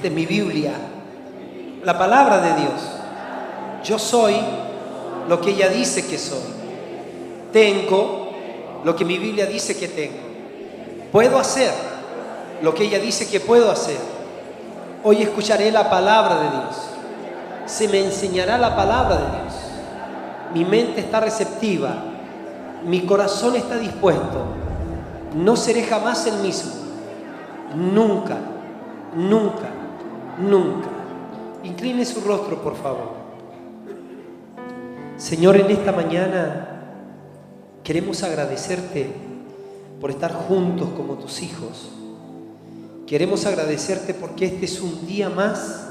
Esta es mi Biblia, la palabra de Dios. Yo soy lo que ella dice que soy. Tengo lo que mi Biblia dice que tengo. Puedo hacer lo que ella dice que puedo hacer. Hoy escucharé la palabra de Dios. Se me enseñará la palabra de Dios. Mi mente está receptiva. Mi corazón está dispuesto. No seré jamás el mismo. Nunca, nunca, nunca. Incline su rostro, por favor. Señor, en esta mañana queremos agradecerte por estar juntos como tus hijos. Queremos agradecerte porque este es un día más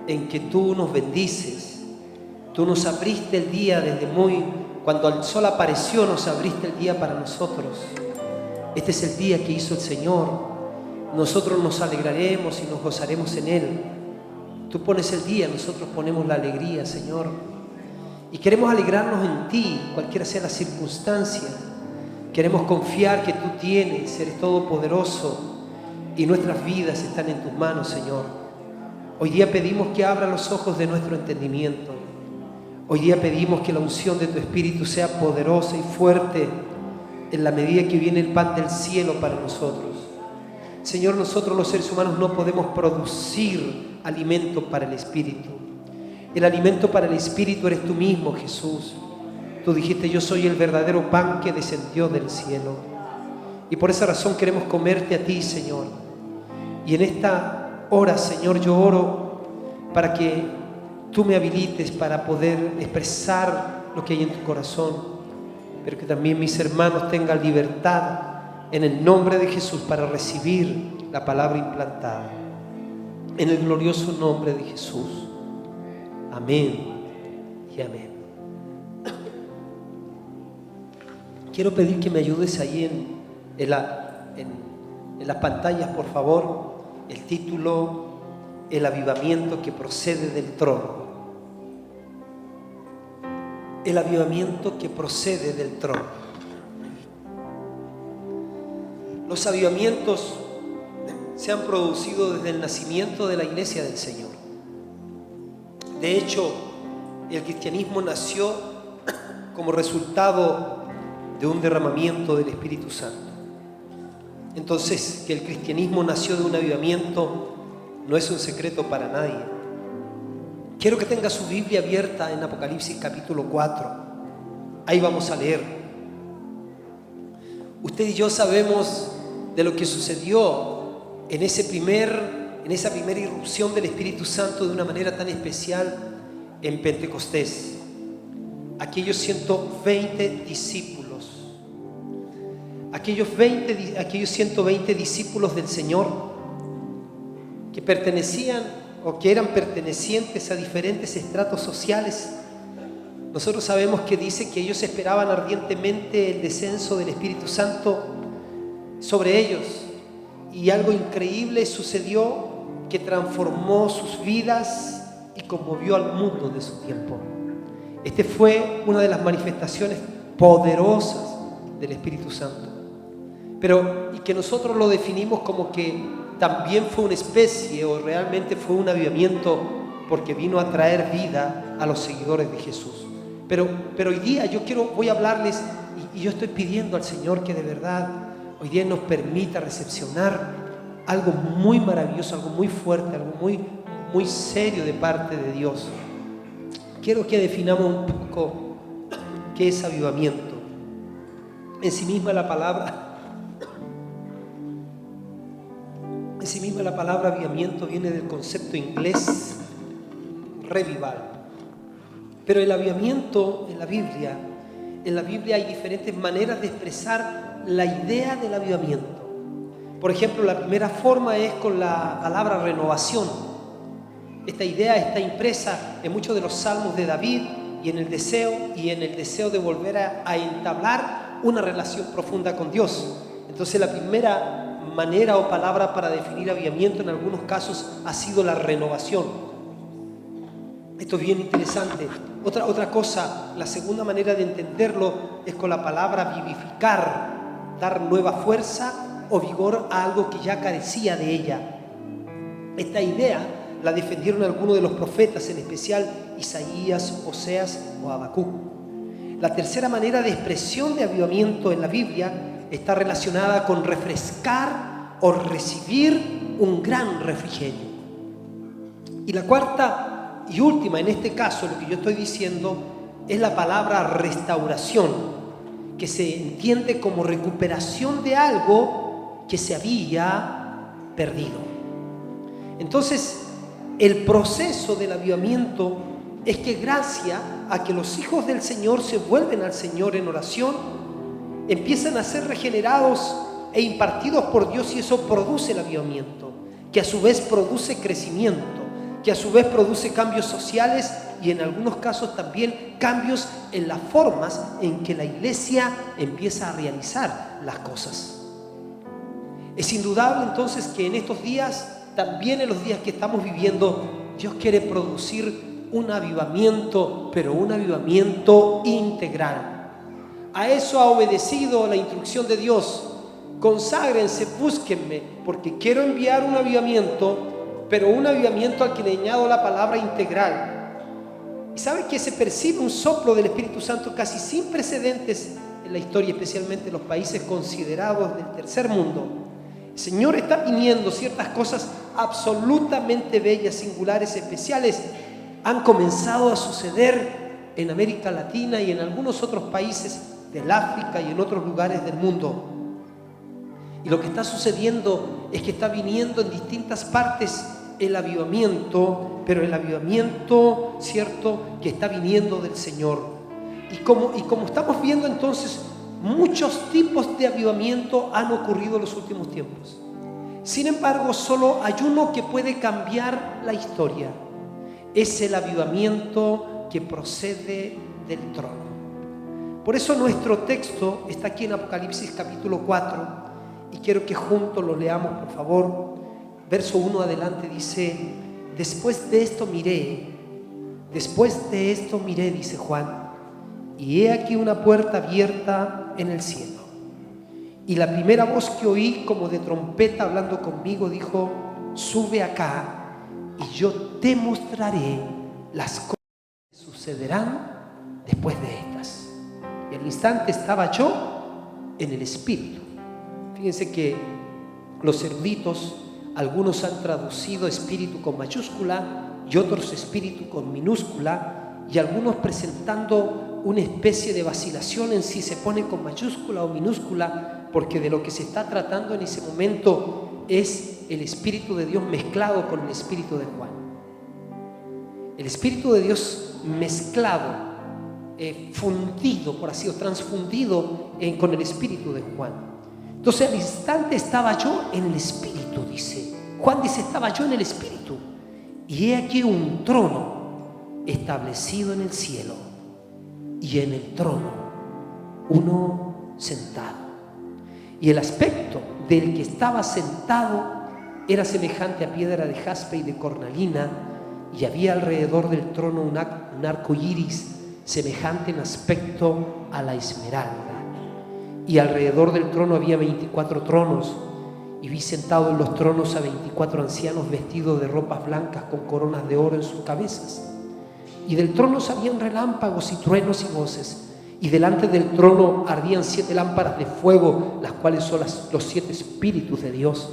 en que tú nos bendices. Tú nos abriste el día cuando el sol apareció, nos abriste el día para nosotros. Este es el día que hizo el Señor. Nosotros nos alegraremos y nos gozaremos en Él. Tú pones el día, nosotros ponemos la alegría, Señor. Y queremos alegrarnos en ti, cualquiera sea la circunstancia. Queremos confiar que tú eres todopoderoso y nuestras vidas están en tus manos, Señor. Hoy día pedimos que abra los ojos de nuestro entendimiento. Hoy día pedimos que la unción de tu Espíritu sea poderosa y fuerte en la medida que viene el pan del cielo para nosotros. Señor, nosotros los seres humanos no podemos producir alimento para el Espíritu. El alimento para el Espíritu eres tú mismo, Jesús. Tú dijiste, yo soy el verdadero pan que descendió del cielo. Y por esa razón queremos comerte a ti, Señor. Y en esta hora, Señor, yo oro para que tú me habilites para poder expresar lo que hay en tu corazón, pero que también mis hermanos tengan libertad en el nombre de Jesús para recibir la palabra implantada. En el glorioso nombre de Jesús. Amén y amén. Quiero pedir que me ayudes ahí en las pantallas, por favor, el título, el avivamiento que procede del trono. El avivamiento que procede del trono. Los avivamientos se han producido desde el nacimiento de la iglesia del Señor. De hecho, el cristianismo nació como resultado de un derramamiento del Espíritu Santo. Entonces, que el cristianismo nació de un avivamiento no es un secreto para nadie. Quiero que tenga su Biblia abierta en Apocalipsis capítulo 4. Ahí vamos a leer. Usted y yo sabemos de lo que sucedió en esa primera irrupción del Espíritu Santo de una manera tan especial en Pentecostés. Aquellos 120 discípulos, aquellos 120 discípulos del Señor que pertenecían o que eran pertenecientes a diferentes estratos sociales. Nosotros sabemos que dice que ellos esperaban ardientemente el descenso del Espíritu Santo sobre ellos, y algo increíble sucedió que transformó sus vidas y conmovió al mundo de su tiempo. Este fue una de las manifestaciones poderosas del Espíritu Santo, y que nosotros lo definimos como que también fue una especie o realmente fue un avivamiento porque vino a traer vida a los seguidores de Jesús. Pero hoy día voy a hablarles y yo estoy pidiendo al Señor que de verdad hoy día nos permita recepcionar algo muy maravilloso, algo muy fuerte, algo muy, muy serio de parte de Dios. Quiero que definamos un poco qué es avivamiento. En sí misma la palabra avivamiento viene del concepto inglés revival. Pero el avivamiento en la Biblia hay diferentes maneras de expresar la idea del avivamiento. Por ejemplo, la primera forma es con la palabra renovación. Esta idea está impresa en muchos de los salmos de David y en el deseo de volver a entablar una relación profunda con Dios. Entonces, la primera manera o palabra para definir avivamiento en algunos casos ha sido la renovación. Esto es bien interesante. Otra cosa, la segunda manera de entenderlo es con la palabra vivificar, dar nueva fuerza o vigor a algo que ya carecía de ella. Esta idea la defendieron algunos de los profetas, en especial Isaías, Oseas o Habacuc. La tercera manera de expresión de avivamiento en la Biblia está relacionada con refrescar o recibir un gran refrigerio. Y la cuarta y última, en este caso, lo que yo estoy diciendo, es la palabra restauración, que se entiende como recuperación de algo que se había perdido. Entonces, el proceso del avivamiento es que gracias a que los hijos del Señor se vuelven al Señor en oración, empiezan a ser regenerados e impartidos por Dios, y eso produce el avivamiento, que a su vez produce crecimiento, que a su vez produce cambios sociales y en algunos casos también cambios en las formas en que la iglesia empieza a realizar las cosas. Es indudable entonces que en estos días, también en los días que estamos viviendo, Dios quiere producir un avivamiento, pero un avivamiento integral. A eso ha obedecido la instrucción de Dios: conságrense, búsquenme, porque quiero enviar un avivamiento, pero un avivamiento al que le añado la palabra integral. Y sabe que se percibe un soplo del Espíritu Santo casi sin precedentes en la historia, especialmente en los países considerados del tercer mundo. El Señor está viniendo, ciertas cosas absolutamente bellas, singulares, especiales han comenzado a suceder en América Latina y en algunos otros países del África y en otros lugares del mundo. Y lo que está sucediendo es que está viniendo en distintas partes el avivamiento, pero el avivamiento, cierto, que está viniendo del Señor. Y como estamos viendo entonces, muchos tipos de avivamiento han ocurrido en los últimos tiempos. Sin embargo, solo hay uno que puede cambiar la historia. Es el avivamiento que procede del trono. Por eso nuestro texto está aquí en Apocalipsis capítulo 4 y quiero que juntos lo leamos, por favor. Verso 1 adelante dice: después de esto miré, dice Juan, y he aquí una puerta abierta en el cielo. Y la primera voz que oí, como de trompeta hablando conmigo, dijo: sube acá y yo te mostraré las cosas que sucederán después de estas. Y al instante estaba yo en el Espíritu. Fíjense que los eruditos, algunos han traducido espíritu con mayúscula y otros espíritu con minúscula, y algunos presentando una especie de vacilación en si se pone con mayúscula o minúscula, porque de lo que se está tratando en ese momento es el Espíritu de Dios mezclado con el Espíritu de Juan. El Espíritu de Dios mezclado, fundido, por así decirlo, transfundido con el Espíritu de Juan. Entonces al instante estaba yo en el Espíritu, dice. Juan dice: estaba yo en el Espíritu, y he aquí un trono establecido en el cielo, y en el trono uno sentado. Y el aspecto del que estaba sentado era semejante a piedra de jaspe y de cornalina, y había alrededor del trono un arco iris semejante en aspecto a la esmeralda. Y alrededor del trono había 24 tronos, y vi sentado en los tronos a 24 ancianos vestidos de ropas blancas con coronas de oro en sus cabezas. Y del trono salían relámpagos y truenos y voces, y delante del trono ardían 7 lámparas de fuego, las cuales son los 7 espíritus de Dios.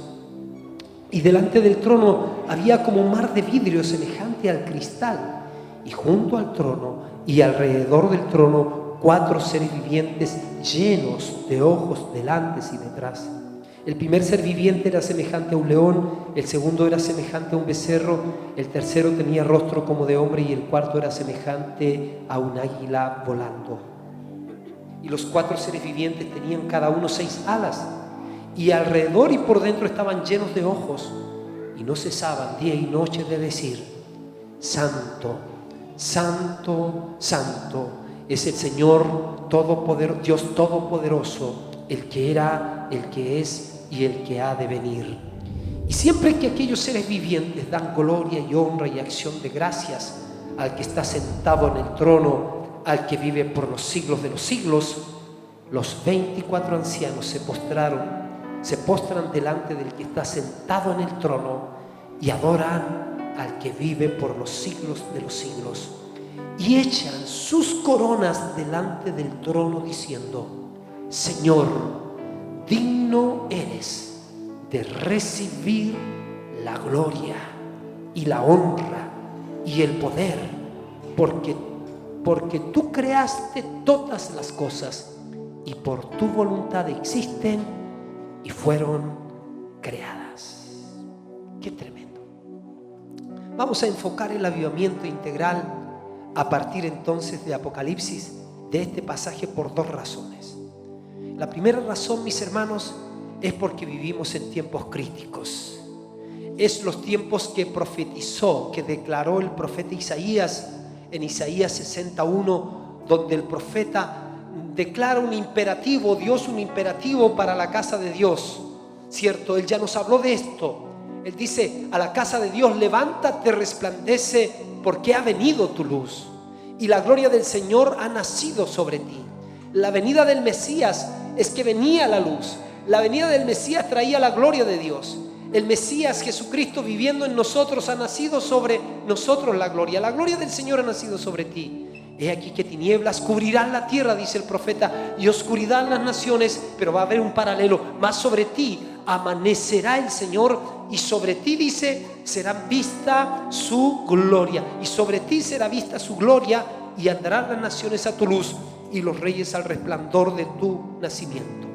Y delante del trono había como un mar de vidrio semejante al cristal, y junto al trono y alrededor del trono 4 seres vivientes llenos de ojos delante y detrás. El primer ser viviente era semejante a un león, el segundo era semejante a un becerro, el tercero tenía rostro como de hombre y el cuarto era semejante a un águila volando. Y los 4 seres vivientes tenían cada uno 6 alas, y alrededor y por dentro estaban llenos de ojos, y no cesaban día y noche de decir: Santo, Santo, Santo es el Señor Todopoderoso, Dios Todopoderoso, el que era, el que es y el que ha de venir. Y siempre que aquellos seres vivientes dan gloria y honra y acción de gracias al que está sentado en el trono, al que vive por los siglos de los siglos, los 24 ancianos se postran delante del que está sentado en el trono y adoran al que vive por los siglos de los siglos, y echan sus coronas delante del trono diciendo: Señor, digno eres de recibir la gloria y la honra y el poder, porque tú creaste todas las cosas y por tu voluntad existen y fueron creadas. Qué tremendo. Vamos a enfocar el avivamiento integral a partir entonces de Apocalipsis, de este pasaje, por dos razones. La primera razón, mis hermanos, es porque vivimos en tiempos críticos. Es los tiempos que profetizó, que declaró el profeta Isaías en Isaías 61, donde el profeta declara un imperativo, Dios un imperativo para la casa de Dios, ¿cierto? Él ya nos habló de esto. Él dice a la casa de Dios: levántate, resplandece, porque ha venido tu luz y la gloria del Señor ha nacido sobre ti. La venida del Mesías es que venía la luz. La venida del Mesías traía la gloria de Dios. El Mesías Jesucristo viviendo en nosotros ha nacido sobre nosotros la gloria. La gloria del Señor ha nacido sobre ti. He aquí que tinieblas cubrirán la tierra, dice el profeta, y oscuridad las naciones, pero va a haber un paralelo. Más sobre ti amanecerá el Señor, y sobre ti, dice, será vista su gloria. Y sobre ti será vista su gloria, y andarán las naciones a tu luz y los reyes al resplandor de tu nacimiento.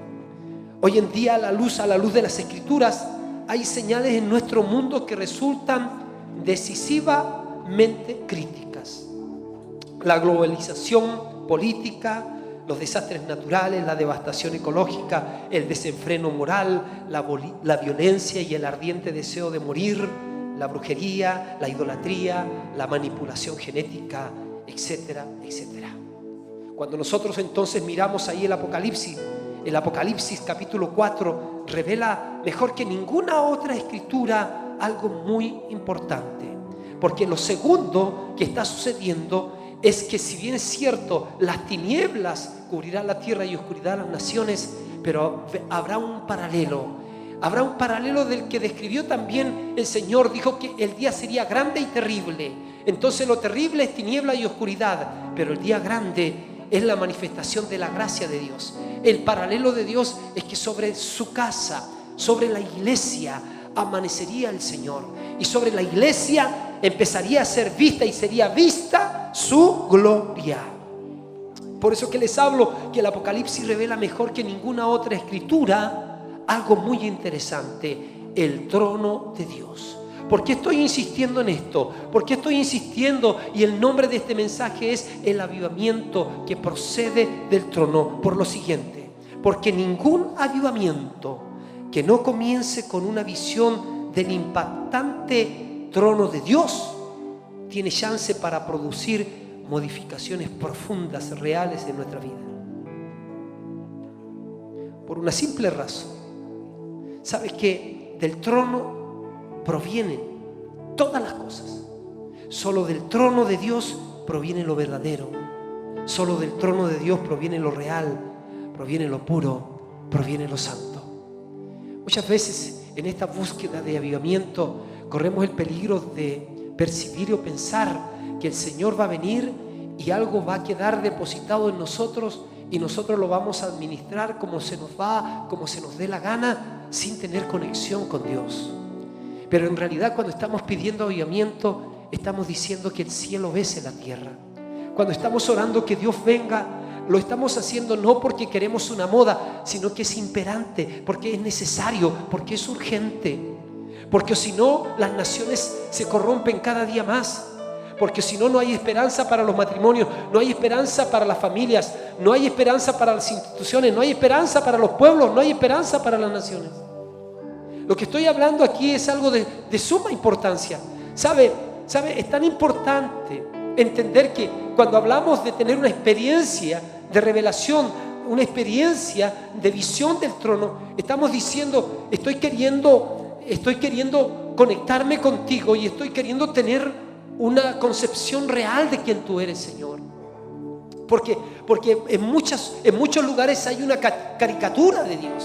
Hoy en día, a la luz de las Escrituras, hay señales en nuestro mundo que resultan decisivamente críticas. La globalización política, los desastres naturales, la devastación ecológica, el desenfreno moral, la violencia y el ardiente deseo de morir, la brujería, la idolatría, la manipulación genética, etcétera, etcétera. Cuando nosotros entonces miramos ahí el Apocalipsis capítulo 4 revela mejor que ninguna otra escritura algo muy importante, porque lo segundo que está sucediendo es que, si bien es cierto, las tinieblas cubrirán la tierra y oscuridad las naciones, pero habrá un paralelo del que describió también el Señor. Dijo que el día sería grande y terrible. Entonces lo terrible es tiniebla y oscuridad, pero el día grande es la manifestación de la gracia de Dios. El paralelo de Dios es que sobre su casa, sobre la iglesia, amanecería el Señor, y sobre la iglesia empezaría a ser vista y sería vista su gloria. Por eso que les hablo que el Apocalipsis revela mejor que ninguna otra escritura algo muy interesante: el trono de Dios. ¿Por qué estoy insistiendo en esto? ¿Por qué estoy insistiendo? Y el nombre de este mensaje es el avivamiento que procede del trono. Por lo siguiente: porque ningún avivamiento que no comience con una visión del impactante trono de Dios tiene chance para producir modificaciones profundas, reales en nuestra vida. Por una simple razón. ¿Sabes que del trono provienen todas las cosas? Solo del trono de Dios proviene lo verdadero. Solo del trono de Dios proviene lo real, proviene lo puro, proviene lo santo. Muchas veces en esta búsqueda de avivamiento corremos el peligro de percibir o pensar que el Señor va a venir y algo va a quedar depositado en nosotros y nosotros lo vamos a administrar como se nos dé la gana, sin tener conexión con Dios. Pero en realidad, cuando estamos pidiendo avivamiento, estamos diciendo que el cielo bese la tierra. Cuando estamos orando que Dios venga, lo estamos haciendo no porque queremos una moda, sino que es imperante, porque es necesario, porque es urgente. Porque si no, las naciones se corrompen cada día más. Porque si no, no hay esperanza para los matrimonios, no hay esperanza para las familias, no hay esperanza para las instituciones, no hay esperanza para los pueblos, no hay esperanza para las naciones. Lo que estoy hablando aquí es algo de suma importancia. ¿Sabe? Es tan importante entender que cuando hablamos de tener una experiencia de revelación, una experiencia de visión del trono, estamos diciendo: estoy queriendo conectarme contigo y estoy queriendo tener una concepción real de quién tú eres, Señor. Porque en muchos lugares hay una caricatura de Dios.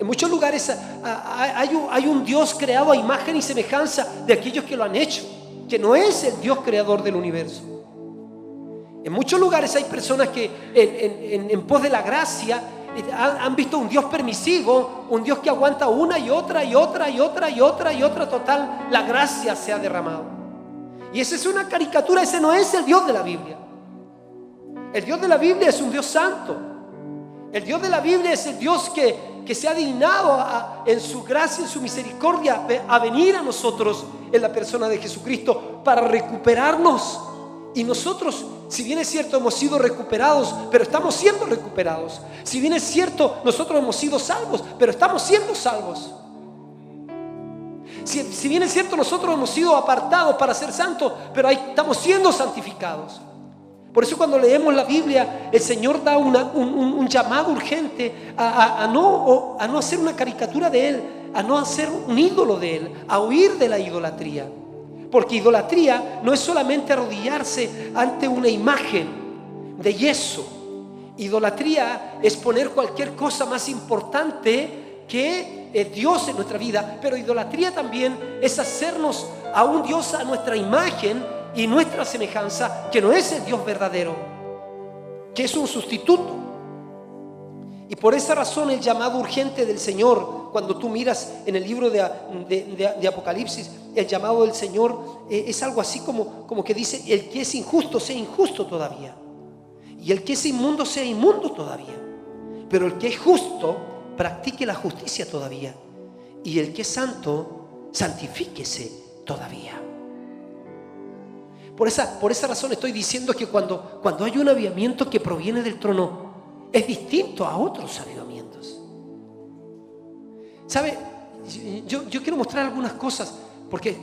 En muchos lugares hay un Dios creado a imagen y semejanza de aquellos que lo han hecho, que no es el Dios creador del universo. En muchos lugares hay personas que en pos de la gracia han visto un Dios permisivo, un Dios que aguanta una y otra y otra y otra y otra y otra. Total, la gracia se ha derramado. Y esa es una caricatura, ese no es el Dios de la Biblia. El Dios de la Biblia es un Dios santo. El Dios de la Biblia es el Dios que se ha dignado en su gracia, en su misericordia, a venir a nosotros en la persona de Jesucristo para recuperarnos. Y nosotros, si bien es cierto, hemos sido recuperados, pero estamos siendo recuperados. Si bien es cierto, nosotros hemos sido salvos, pero estamos siendo salvos. Si bien es cierto, nosotros hemos sido apartados para ser santos, pero ahí estamos siendo santificados. Por eso cuando leemos la Biblia, el Señor da un llamado urgente a no hacer una caricatura de Él, a no hacer un ídolo de Él, a huir de la idolatría. Porque idolatría no es solamente arrodillarse ante una imagen de yeso. Idolatría es poner cualquier cosa más importante que Dios en nuestra vida. Pero idolatría también es hacernos a un Dios a nuestra imagen y nuestra semejanza, que no es el Dios verdadero, que es un sustituto. Y por esa razón el llamado urgente del Señor, cuando tú miras en el libro de Apocalipsis, el llamado del Señor es algo así como que dice: el que es injusto sea injusto todavía, y el que es inmundo sea inmundo todavía, pero el que es justo practique la justicia todavía, y el que es santo santifíquese todavía. Por esa razón estoy diciendo que cuando hay un avivamiento que proviene del trono, es distinto a otros avivamientos. ¿Sabe? Yo quiero mostrar algunas cosas porque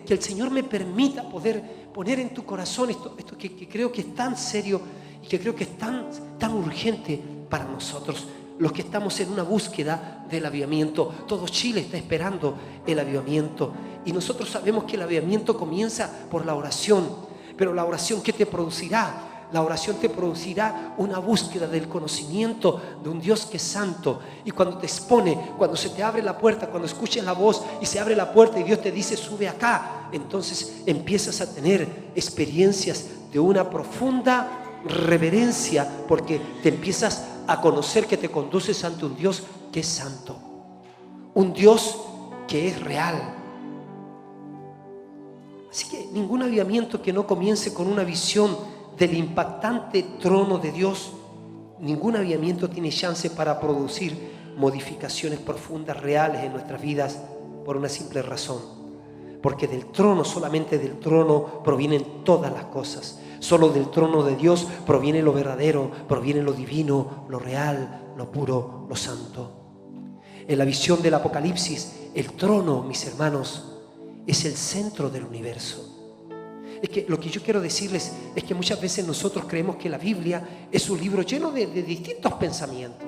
que el Señor me permita poder poner en tu corazón esto que creo que es tan serio y que creo que es tan urgente para nosotros, los que estamos en una búsqueda del avivamiento. Todo Chile está esperando el avivamiento, y nosotros sabemos que el avivamiento comienza por la oración. Pero la oración, ¿qué te producirá? La oración te producirá una búsqueda del conocimiento de un Dios que es santo. Y cuando te expone, cuando se te abre la puerta, cuando escuches la voz y se abre la puerta y Dios te dice: sube acá, entonces empiezas a tener experiencias de una profunda reverencia, porque te empiezas a conocer que te conduces ante un Dios que es santo, un Dios que es real. Así que ningún avivamiento que no comience con una visión del impactante trono de Dios, ningún avivamiento tiene chance para producir modificaciones profundas, reales en nuestras vidas, por una simple razón: porque del trono, solamente del trono, provienen todas las cosas. Solo del trono de Dios proviene lo verdadero, proviene lo divino, lo real, lo puro, lo santo. En la visión del Apocalipsis, el trono, mis hermanos, es el centro del universo. Es que lo que yo quiero decirles es que muchas veces nosotros creemos que la Biblia es un libro lleno de distintos pensamientos.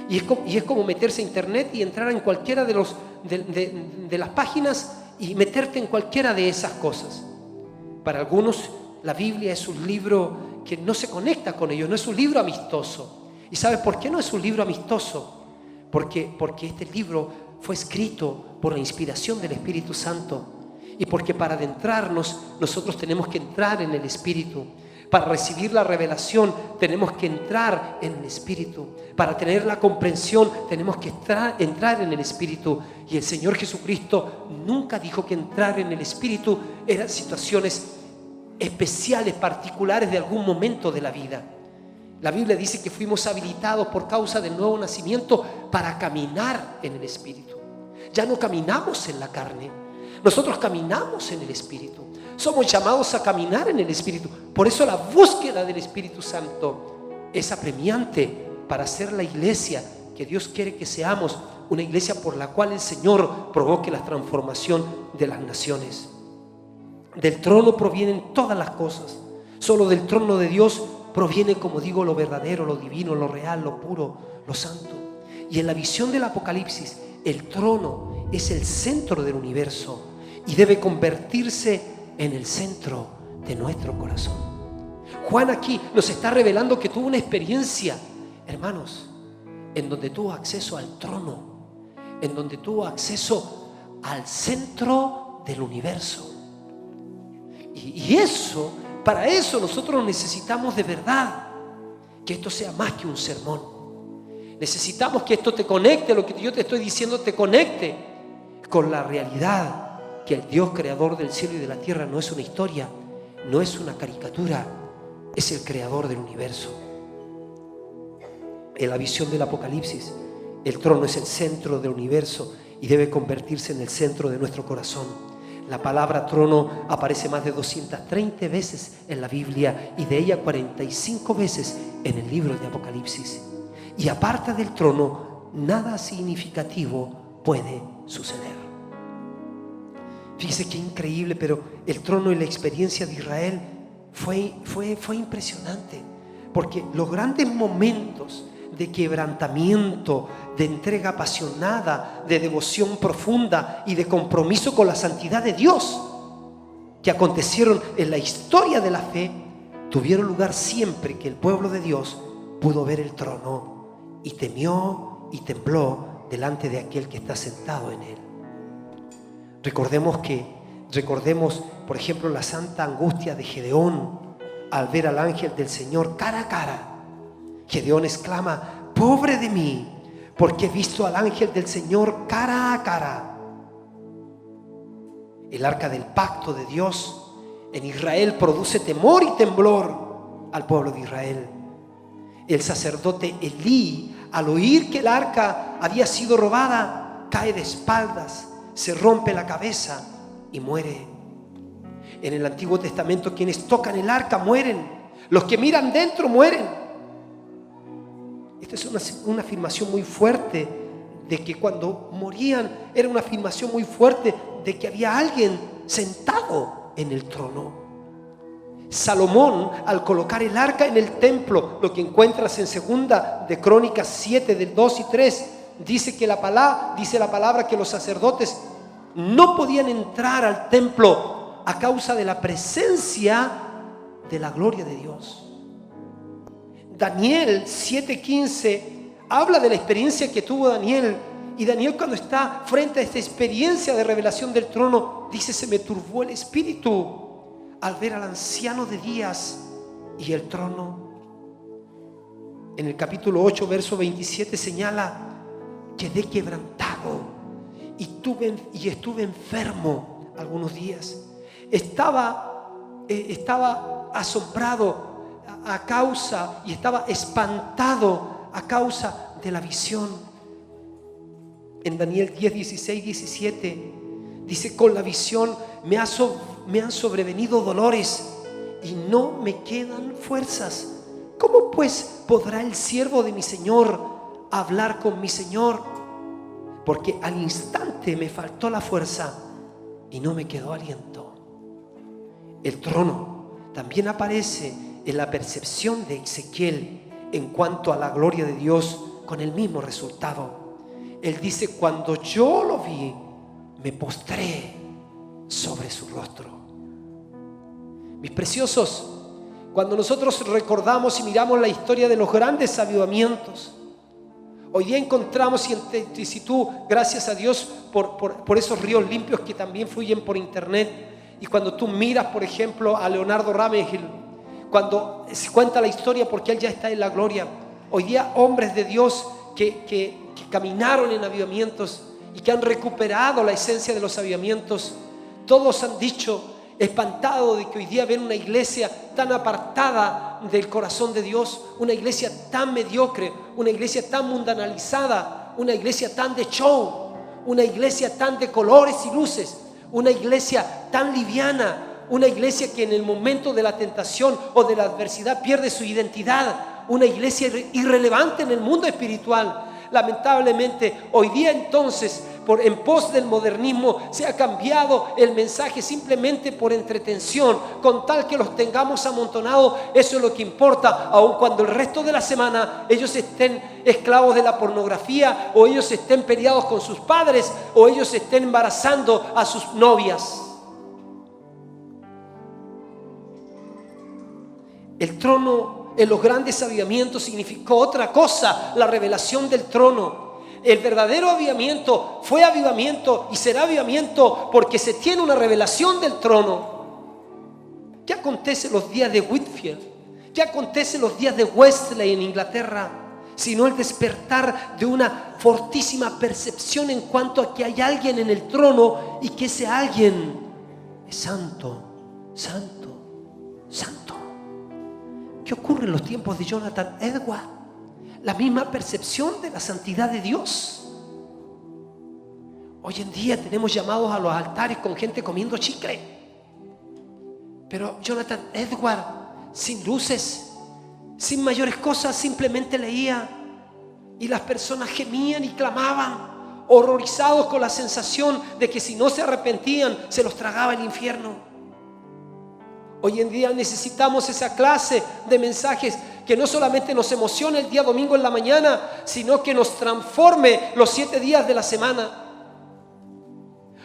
Y es como meterse a internet y entrar en cualquiera de las páginas y meterte en cualquiera de esas cosas. Para algunos la Biblia es un libro que no se conecta con ellos, no es un libro amistoso. ¿Y sabes por qué no es un libro amistoso? Porque este libro fue escrito por la inspiración del Espíritu Santo, y porque para adentrarnos nosotros tenemos que entrar en el Espíritu. Para recibir la revelación tenemos que entrar en el Espíritu. Para tener la comprensión tenemos que entrar en el Espíritu. Y el Señor Jesucristo nunca dijo que entrar en el Espíritu eran situaciones especiales, particulares de algún momento de la vida. La Biblia dice que fuimos habilitados por causa del nuevo nacimiento para caminar en el Espíritu. Ya no caminamos en la carne, nosotros caminamos en el Espíritu. Somos llamados a caminar en el Espíritu. Por eso la búsqueda del Espíritu Santo es apremiante para ser la iglesia que Dios quiere que seamos, una iglesia por la cual el Señor provoque la transformación de las naciones. Del trono provienen todas las cosas. Solo del trono de Dios proviene, como digo, lo verdadero, lo divino, lo real, lo puro, lo santo. Y en la visión del Apocalipsis, el trono es el centro del universo y debe convertirse en el centro de nuestro corazón. Juan aquí nos está revelando que tuvo una experiencia, hermanos, en donde tuvo acceso al trono, en donde tuvo acceso al centro del universo. Y eso, para eso nosotros necesitamos de verdad que esto sea más que un sermón. Necesitamos que esto te conecte, lo que yo te estoy diciendo te conecte con la realidad que el Dios creador del cielo y de la tierra no es una historia, no es una caricatura, es el creador del universo. En la visión del Apocalipsis, el trono es el centro del universo y debe convertirse en el centro de nuestro corazón. La palabra trono aparece más de 230 veces en la Biblia y de ella 45 veces en el libro de Apocalipsis. Y aparte del trono, nada significativo puede suceder. Fíjese qué increíble, pero el trono y la experiencia de Israel fue impresionante, porque los grandes momentos de quebrantamiento, de entrega apasionada, de devoción profunda y de compromiso con la santidad de Dios que acontecieron en la historia de la fe, tuvieron lugar siempre que el pueblo de Dios pudo ver el trono y temió y tembló delante de aquel que está sentado en él. Recordemos, por ejemplo, la santa angustia de Gedeón al ver al ángel del Señor cara a cara. Gedeón exclama: pobre de mí, porque he visto al ángel del Señor cara a cara. El arca del pacto de Dios en Israel produce temor y temblor al pueblo de Israel. El sacerdote Elí, al oír que el arca había sido robada, cae de espaldas, se rompe la cabeza y muere. En el Antiguo Testamento, quienes tocan el arca mueren, los que miran dentro mueren. Esta es una afirmación muy fuerte de que cuando morían era una afirmación muy fuerte de que había alguien sentado en el trono. Salomón, al colocar el arca en el templo, lo que encuentras en Segunda de Crónicas 7 del 2 y 3, dice la palabra que los sacerdotes no podían entrar al templo a causa de la presencia de la gloria de Dios. Daniel 7:15 habla de la experiencia que tuvo Daniel. Y Daniel, cuando está frente a esta experiencia de revelación del trono, dice: se me turbó el espíritu al ver al anciano de días y el trono. En el capítulo 8, verso 27 señala: quedé quebrantado y estuve enfermo algunos días. Estaba asombrado a causa y estaba espantado a causa de la visión. En Daniel 10, 16, 17 dice: con la visión me han sobrevenido dolores y no me quedan fuerzas. ¿Cómo pues podrá el siervo de mi Señor hablar con mi Señor? Porque al instante me faltó la fuerza y no me quedó aliento. El trono también aparece en la percepción de Ezequiel en cuanto a la gloria de Dios, con el mismo resultado. Él dice: cuando yo lo vi, me postré sobre su rostro. Mis preciosos, cuando nosotros recordamos y miramos la historia de los grandes avivamientos, hoy día encontramos, y si tú, gracias a Dios por esos ríos limpios que también fluyen por internet, y cuando tú miras, por ejemplo, a Leonardo Ramegil, cuando se cuenta la historia, porque él ya está en la gloria, hoy día hombres de Dios que caminaron en avivamientos y que han recuperado la esencia de los avivamientos, todos han dicho, espantado de que hoy día ven una iglesia tan apartada del corazón de Dios, una iglesia tan mediocre, una iglesia tan mundanalizada, una iglesia tan de show, una iglesia tan de colores y luces, una iglesia tan liviana, una iglesia que en el momento de la tentación o de la adversidad pierde su identidad, una iglesia irrelevante en el mundo espiritual. Lamentablemente, hoy día entonces, en pos del modernismo, se ha cambiado el mensaje simplemente por entretención, con tal que los tengamos amontonados. Eso es lo que importa, aun cuando el resto de la semana ellos estén esclavos de la pornografía, o ellos estén peleados con sus padres, o ellos estén embarazando a sus novias. El trono en los grandes avivamientos significó otra cosa: la revelación del trono. El verdadero avivamiento fue avivamiento y será avivamiento porque se tiene una revelación del trono. ¿Qué acontece en los días de Whitfield? ¿Qué acontece en los días de Wesley en Inglaterra? Sino el despertar de una fortísima percepción en cuanto a que hay alguien en el trono y que ese alguien es santo, santo, santo. ¿Qué ocurre en los tiempos de Jonathan Edwards? La misma percepción de la santidad de Dios. Hoy en día tenemos llamados a los altares con gente comiendo chicle. Pero Jonathan Edwards, sin luces, sin mayores cosas, simplemente leía y las personas gemían y clamaban, horrorizados con la sensación de que si no se arrepentían se los tragaba el infierno. Hoy en día necesitamos esa clase de mensajes que no solamente nos emocione el día domingo en la mañana, sino que nos transforme los 7 días de la semana.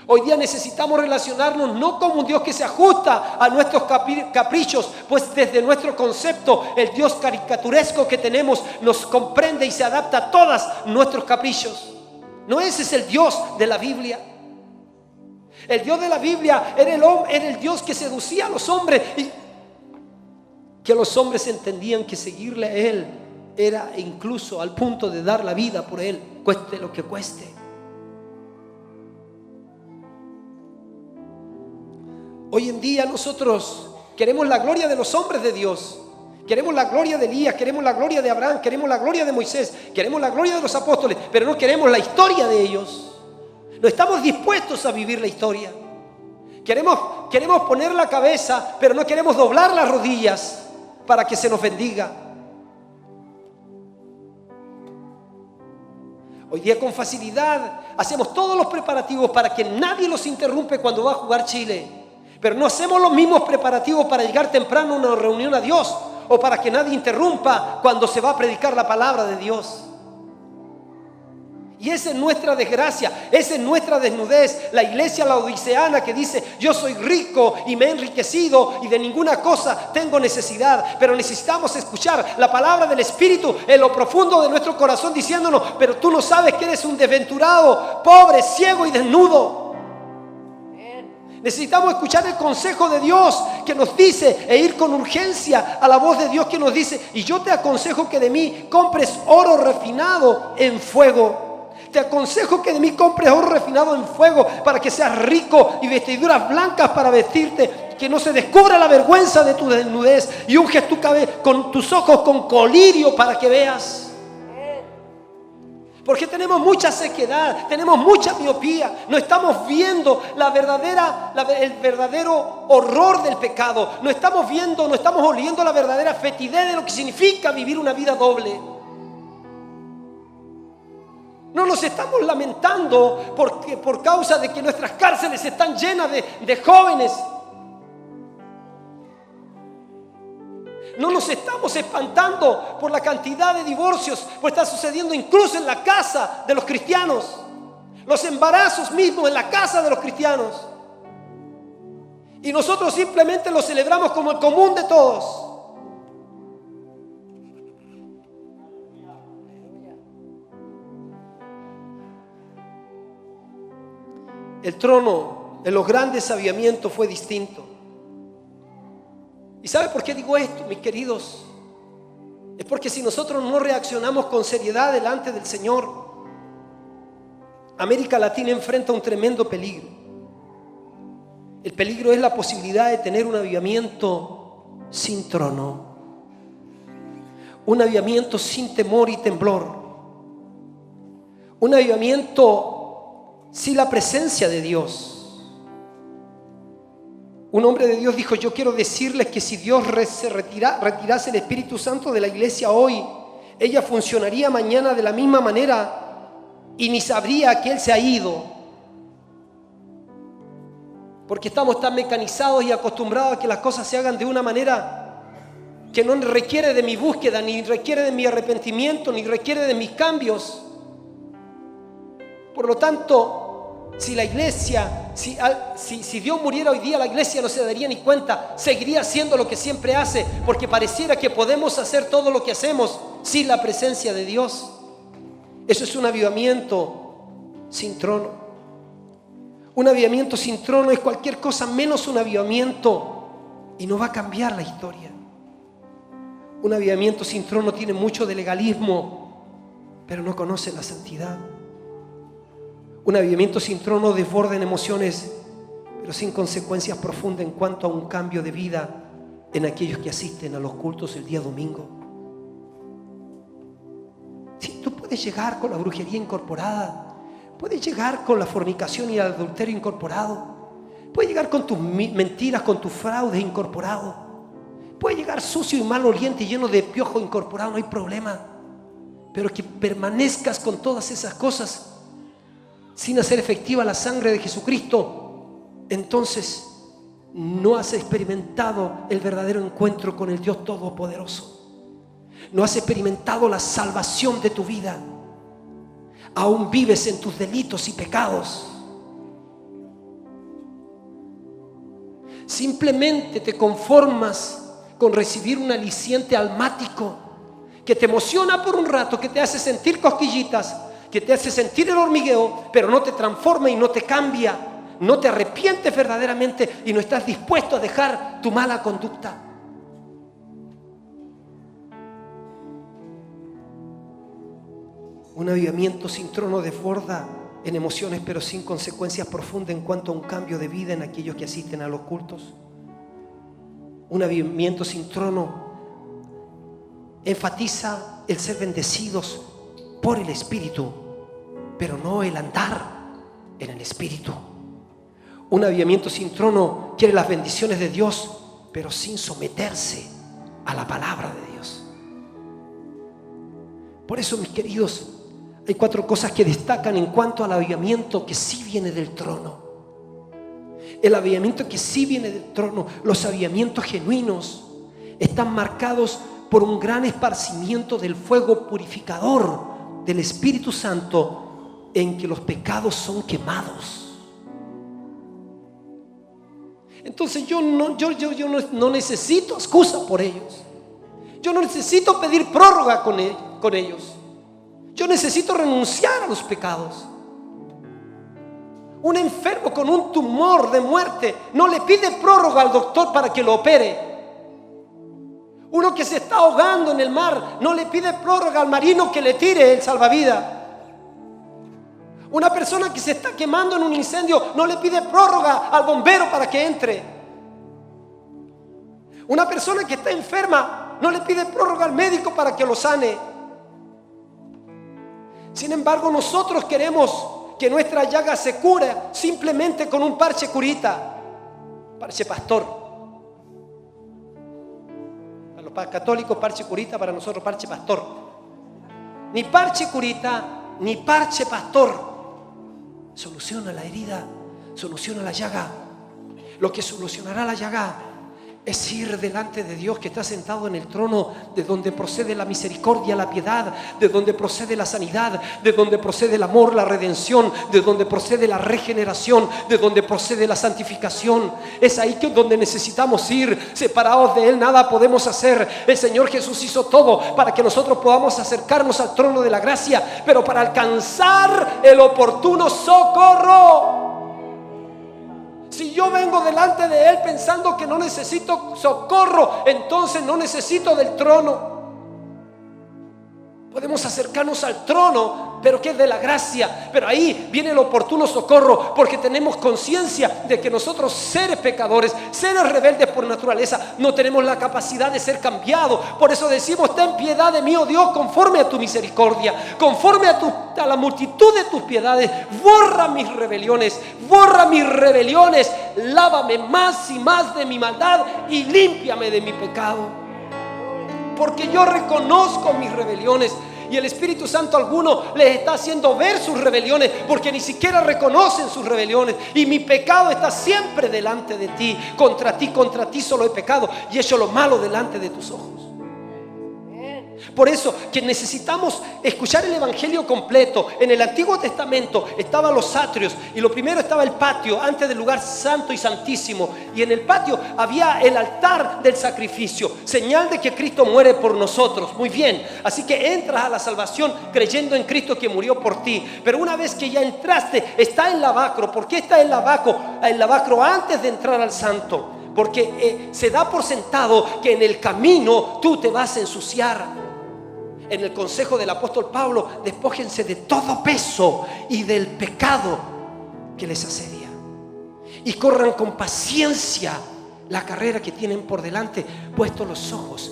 Hoy día necesitamos relacionarnos no como un Dios que se ajusta a nuestros caprichos, pues desde nuestro concepto el Dios caricaturesco que tenemos nos comprende y se adapta a todos nuestros caprichos. No, ese es el Dios de la Biblia. El Dios de la Biblia era el Dios que seducía a los hombres y que los hombres entendían que seguirle a Él era incluso al punto de dar la vida por Él, cueste lo que cueste. Hoy en día nosotros queremos la gloria de los hombres de Dios. Queremos la gloria de Elías, queremos la gloria de Abraham, queremos la gloria de Moisés, queremos la gloria de los apóstoles, pero no queremos la historia de ellos. No estamos dispuestos a vivir la historia. Queremos poner la cabeza, pero no queremos doblar las rodillas para que se nos bendiga. Hoy día con facilidad hacemos todos los preparativos para que nadie los interrumpe cuando va a jugar Chile. Pero no hacemos los mismos preparativos para llegar temprano a una reunión a Dios o para que nadie interrumpa cuando se va a predicar la palabra de Dios. Y esa es nuestra desgracia, esa es nuestra desnudez. La iglesia laodiceana que dice: yo soy rico y me he enriquecido y de ninguna cosa tengo necesidad. Pero necesitamos escuchar la palabra del Espíritu en lo profundo de nuestro corazón diciéndonos: pero tú no sabes que eres un desventurado, pobre, ciego y desnudo. Necesitamos escuchar el consejo de Dios que nos dice e ir con urgencia a la voz de Dios que nos dice: y yo te aconsejo que de mí compres oro refinado en fuego. Te aconsejo que de mí compres oro refinado en fuego para que seas rico y vestiduras blancas para vestirte, que no se descubra la vergüenza de tu desnudez, y unges tu cabeza con tus ojos con colirio para que veas. Porque tenemos mucha sequedad, tenemos mucha miopía, no estamos viendo el verdadero horror del pecado, no estamos viendo, no estamos oliendo la verdadera fetidez de lo que significa vivir una vida doble. No nos estamos lamentando por causa de que nuestras cárceles están llenas de jóvenes. No nos estamos espantando por la cantidad de divorcios, pues está sucediendo incluso en la casa de los cristianos. Los embarazos mismos en la casa de los cristianos. Y nosotros simplemente lo celebramos como el común de todos. El trono en los grandes avivamientos fue distinto. ¿Y sabe por qué digo esto, mis queridos? Es porque si nosotros no reaccionamos con seriedad delante del Señor, América Latina enfrenta un tremendo peligro. El peligro es la posibilidad de tener un avivamiento sin trono, un avivamiento sin temor y temblor, un avivamiento sin la presencia de Dios. Un hombre de Dios dijo: yo quiero decirles que si Dios retirase el Espíritu Santo de la iglesia hoy, ella funcionaría mañana de la misma manera y ni sabría que Él se ha ido. Porque estamos tan mecanizados y acostumbrados a que las cosas se hagan de una manera que no requiere de mi búsqueda, ni requiere de mi arrepentimiento, ni requiere de mis cambios. Por lo tanto, Si la iglesia, si Dios muriera hoy día, la iglesia no se daría ni cuenta, seguiría haciendo lo que siempre hace, porque pareciera que podemos hacer todo lo que hacemos sin la presencia de Dios. Eso es un avivamiento sin trono. Un avivamiento sin trono es cualquier cosa menos un avivamiento, y no va a cambiar la historia. Un avivamiento sin trono tiene mucho de legalismo, pero no conoce la santidad. Un avivamiento sin trono desborda en emociones, pero sin consecuencias profundas en cuanto a un cambio de vida en aquellos que asisten a los cultos el día domingo. Sí, tú puedes llegar con la brujería incorporada, puedes llegar con la fornicación y el adulterio incorporado, puedes llegar con tus mentiras, con tus fraudes incorporados, puedes llegar sucio y maloliente y lleno de piojo incorporado, no hay problema. Pero que permanezcas con todas esas cosas sin hacer efectiva la sangre de Jesucristo, entonces no has experimentado el verdadero encuentro con el Dios Todopoderoso. No has experimentado la salvación de tu vida. Aún vives en tus delitos y pecados. Simplemente te conformas con recibir un aliciente almático que te emociona por un rato, que te hace sentir cosquillitas, que te hace sentir el hormigueo, pero no te transforma y no te cambia. No te arrepientes verdaderamente y no estás dispuesto a dejar tu mala conducta. Un avivamiento sin trono desborda en emociones, pero sin consecuencias profundas en cuanto a un cambio de vida en aquellos que asisten a los cultos. Un avivamiento sin trono enfatiza el ser bendecidos por el Espíritu, pero no el andar en el Espíritu. Un avivamiento sin trono quiere las bendiciones de Dios, pero sin someterse a la palabra de Dios. Por eso, mis queridos, hay 4 cosas que destacan en cuanto al avivamiento que sí viene del trono. El avivamiento que sí viene del trono, los avivamientos genuinos, están marcados por un gran esparcimiento del fuego purificador del Espíritu Santo, en que los pecados son quemados. Entonces yo no necesito excusa por ellos. Yo no necesito pedir prórroga con ellos. Yo necesito renunciar a los pecados. Un enfermo con un tumor de muerte no le pide prórroga al doctor para que lo opere. Uno que se está ahogando en el mar no le pide prórroga al marino que le tire el salvavidas. Una persona que se está quemando en un incendio no le pide prórroga al bombero para que entre. Una persona que está enferma no le pide prórroga al médico para que lo sane. Sin embargo, nosotros queremos que nuestra llaga se cure simplemente con un parche curita, parche pastor. Para los católicos parche curita, para nosotros parche pastor. Ni parche curita ni parche pastor soluciona la herida, soluciona la llaga. Lo que solucionará la llaga es ir delante de Dios, que está sentado en el trono, de donde procede la misericordia, la piedad, de donde procede la sanidad, de donde procede el amor, la redención, de donde procede la regeneración, de donde procede la santificación. Es ahí donde necesitamos ir. Separados de Él nada podemos hacer. El Señor Jesús hizo todo para que nosotros podamos acercarnos al trono de la gracia, pero para alcanzar el oportuno socorro. Si yo vengo delante de Él pensando que no necesito socorro, entonces no necesito del trono. Podemos acercarnos al trono, pero que es de la gracia. Pero ahí viene el oportuno socorro, porque tenemos conciencia de que nosotros, seres pecadores, seres rebeldes por naturaleza, no tenemos la capacidad de ser cambiados. Por eso decimos: ten piedad de mí, oh Dios, conforme a tu misericordia, conforme a la multitud de tus piedades. Borra mis rebeliones, lávame más y más de mi maldad y límpiame de mi pecado. Porque yo reconozco mis rebeliones, y el Espíritu Santo a algunos les está haciendo ver sus rebeliones, porque ni siquiera reconocen sus rebeliones. Y mi pecado está siempre delante de ti. Contra ti solo he pecado y he hecho lo malo delante de tus ojos. Por eso que necesitamos escuchar el evangelio completo. En el Antiguo Testamento estaban los atrios, y lo primero estaba el patio antes del lugar santo y santísimo, y en el patio había el altar del sacrificio, señal de que Cristo muere por nosotros. Muy bien, así que entras a la salvación creyendo en Cristo que murió por ti. Pero una vez que ya entraste, está el lavacro. ¿Por qué está el lavacro antes de entrar al santo? Porque se da por sentado que en el camino tú te vas a ensuciar. En el consejo del apóstol Pablo: despójense de todo peso y del pecado que les asedia, y corran con paciencia la carrera que tienen por delante, puestos los ojos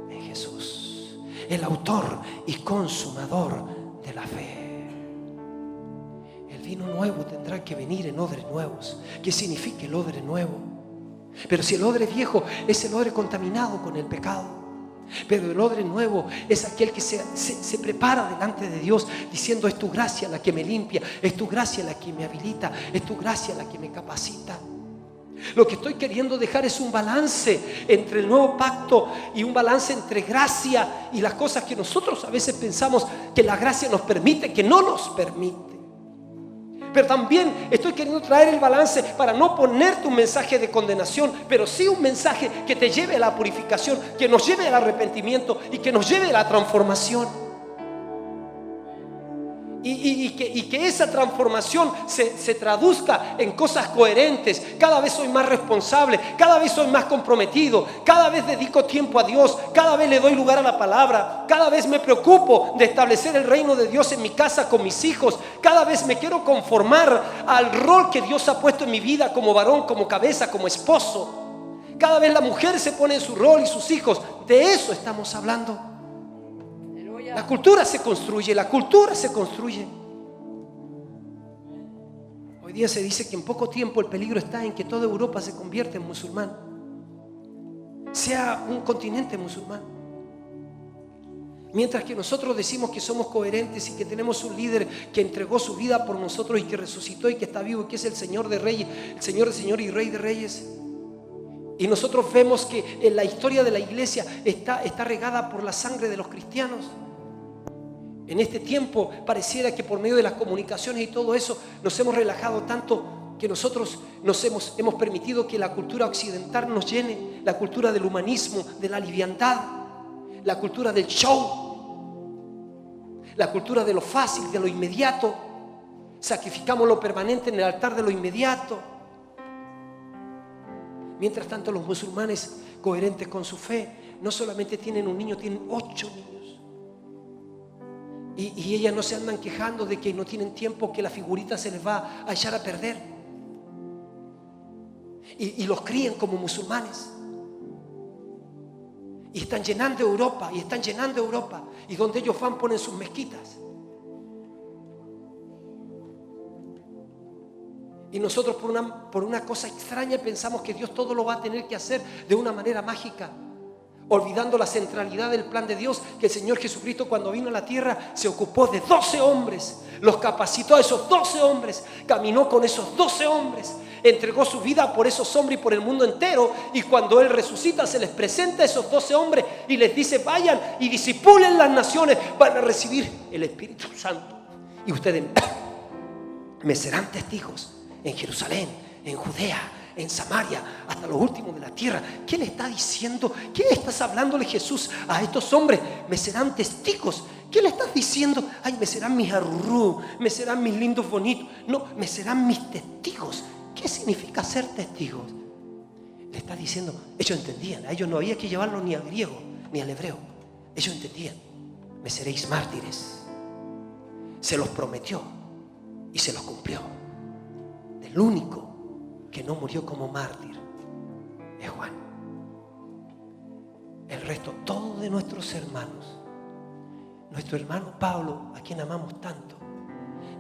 en Jesús, el autor y consumador de la fe. El vino nuevo tendrá que venir en odres nuevos. ¿Qué significa el odre nuevo? Pero si el odre viejo es el odre contaminado con el pecado. Pero el odre nuevo es aquel que se prepara delante de Dios diciendo: es tu gracia la que me limpia, es tu gracia la que me habilita, es tu gracia la que me capacita. Lo que estoy queriendo dejar es un balance entre el nuevo pacto y un balance entre gracia y las cosas que nosotros a veces pensamos que la gracia nos permite, que no nos permite. Pero también estoy queriendo traer el balance para no ponerte un mensaje de condenación, pero sí un mensaje que te lleve a la purificación, que nos lleve al arrepentimiento y que nos lleve a la transformación. Y que esa transformación se traduzca en cosas coherentes. Cada vez soy más responsable, cada vez soy más comprometido, cada vez dedico tiempo a Dios, cada vez le doy lugar a la palabra, cada vez me preocupo de establecer el reino de Dios en mi casa con mis hijos, cada vez me quiero conformar al rol que Dios ha puesto en mi vida como varón, como cabeza, como esposo. Cada vez la mujer se pone en su rol y sus hijos. De eso estamos hablando. La cultura se construye, la cultura se construye. Hoy día se dice que en poco tiempo el peligro está en que toda Europa se convierta en musulmán, sea un continente musulmán. Mientras que nosotros decimos que somos coherentes y que tenemos un líder que entregó su vida por nosotros y que resucitó y que está vivo y que es el Señor de reyes, el Señor de señores y Rey de reyes. Y nosotros vemos que en la historia de la iglesia está regada por la sangre de los cristianos. En este tiempo pareciera que por medio de las comunicaciones y todo eso nos hemos relajado tanto que nosotros hemos permitido que la cultura occidental nos llene, la cultura del humanismo, de la liviandad, la cultura del show, la cultura de lo fácil, de lo inmediato. Sacrificamos lo permanente en el altar de lo inmediato. Mientras tanto, los musulmanes coherentes con su fe no solamente tienen un niño, tienen 8 niños. Y ellas no se andan quejando de que no tienen tiempo, que la figurita se les va a echar a perder. Y los crían como musulmanes. Y están llenando Europa, y donde ellos van ponen sus mezquitas. Y nosotros por una cosa extraña pensamos que Dios todo lo va a tener que hacer de una manera mágica, olvidando la centralidad del plan de Dios, que el Señor Jesucristo cuando vino a la tierra se ocupó de 12 hombres, los capacitó a esos 12 hombres, caminó con esos 12 hombres, entregó su vida por esos hombres y por el mundo entero, y cuando Él resucita se les presenta a esos 12 hombres y les dice: vayan y discipulen las naciones, van a recibir el Espíritu Santo y ustedes me serán testigos en Jerusalén, en Judea, en Samaria, hasta los últimos de la tierra. ¿Qué le está diciendo? ¿Qué le estás hablándole, Jesús, a estos hombres? Me serán testigos. ¿Qué le estás diciendo? Ay, me serán mis arrurú, me serán mis lindos bonitos. No, me serán mis testigos. ¿Qué significa ser testigos? Le está diciendo, ellos entendían, a ellos no había que llevarlo ni al griego ni al hebreo. Ellos entendían, me seréis mártires. Se los prometió y se los cumplió. El único que no murió como mártir es Juan. El resto, todos de nuestros hermanos, nuestro hermano Pablo, a quien amamos tanto,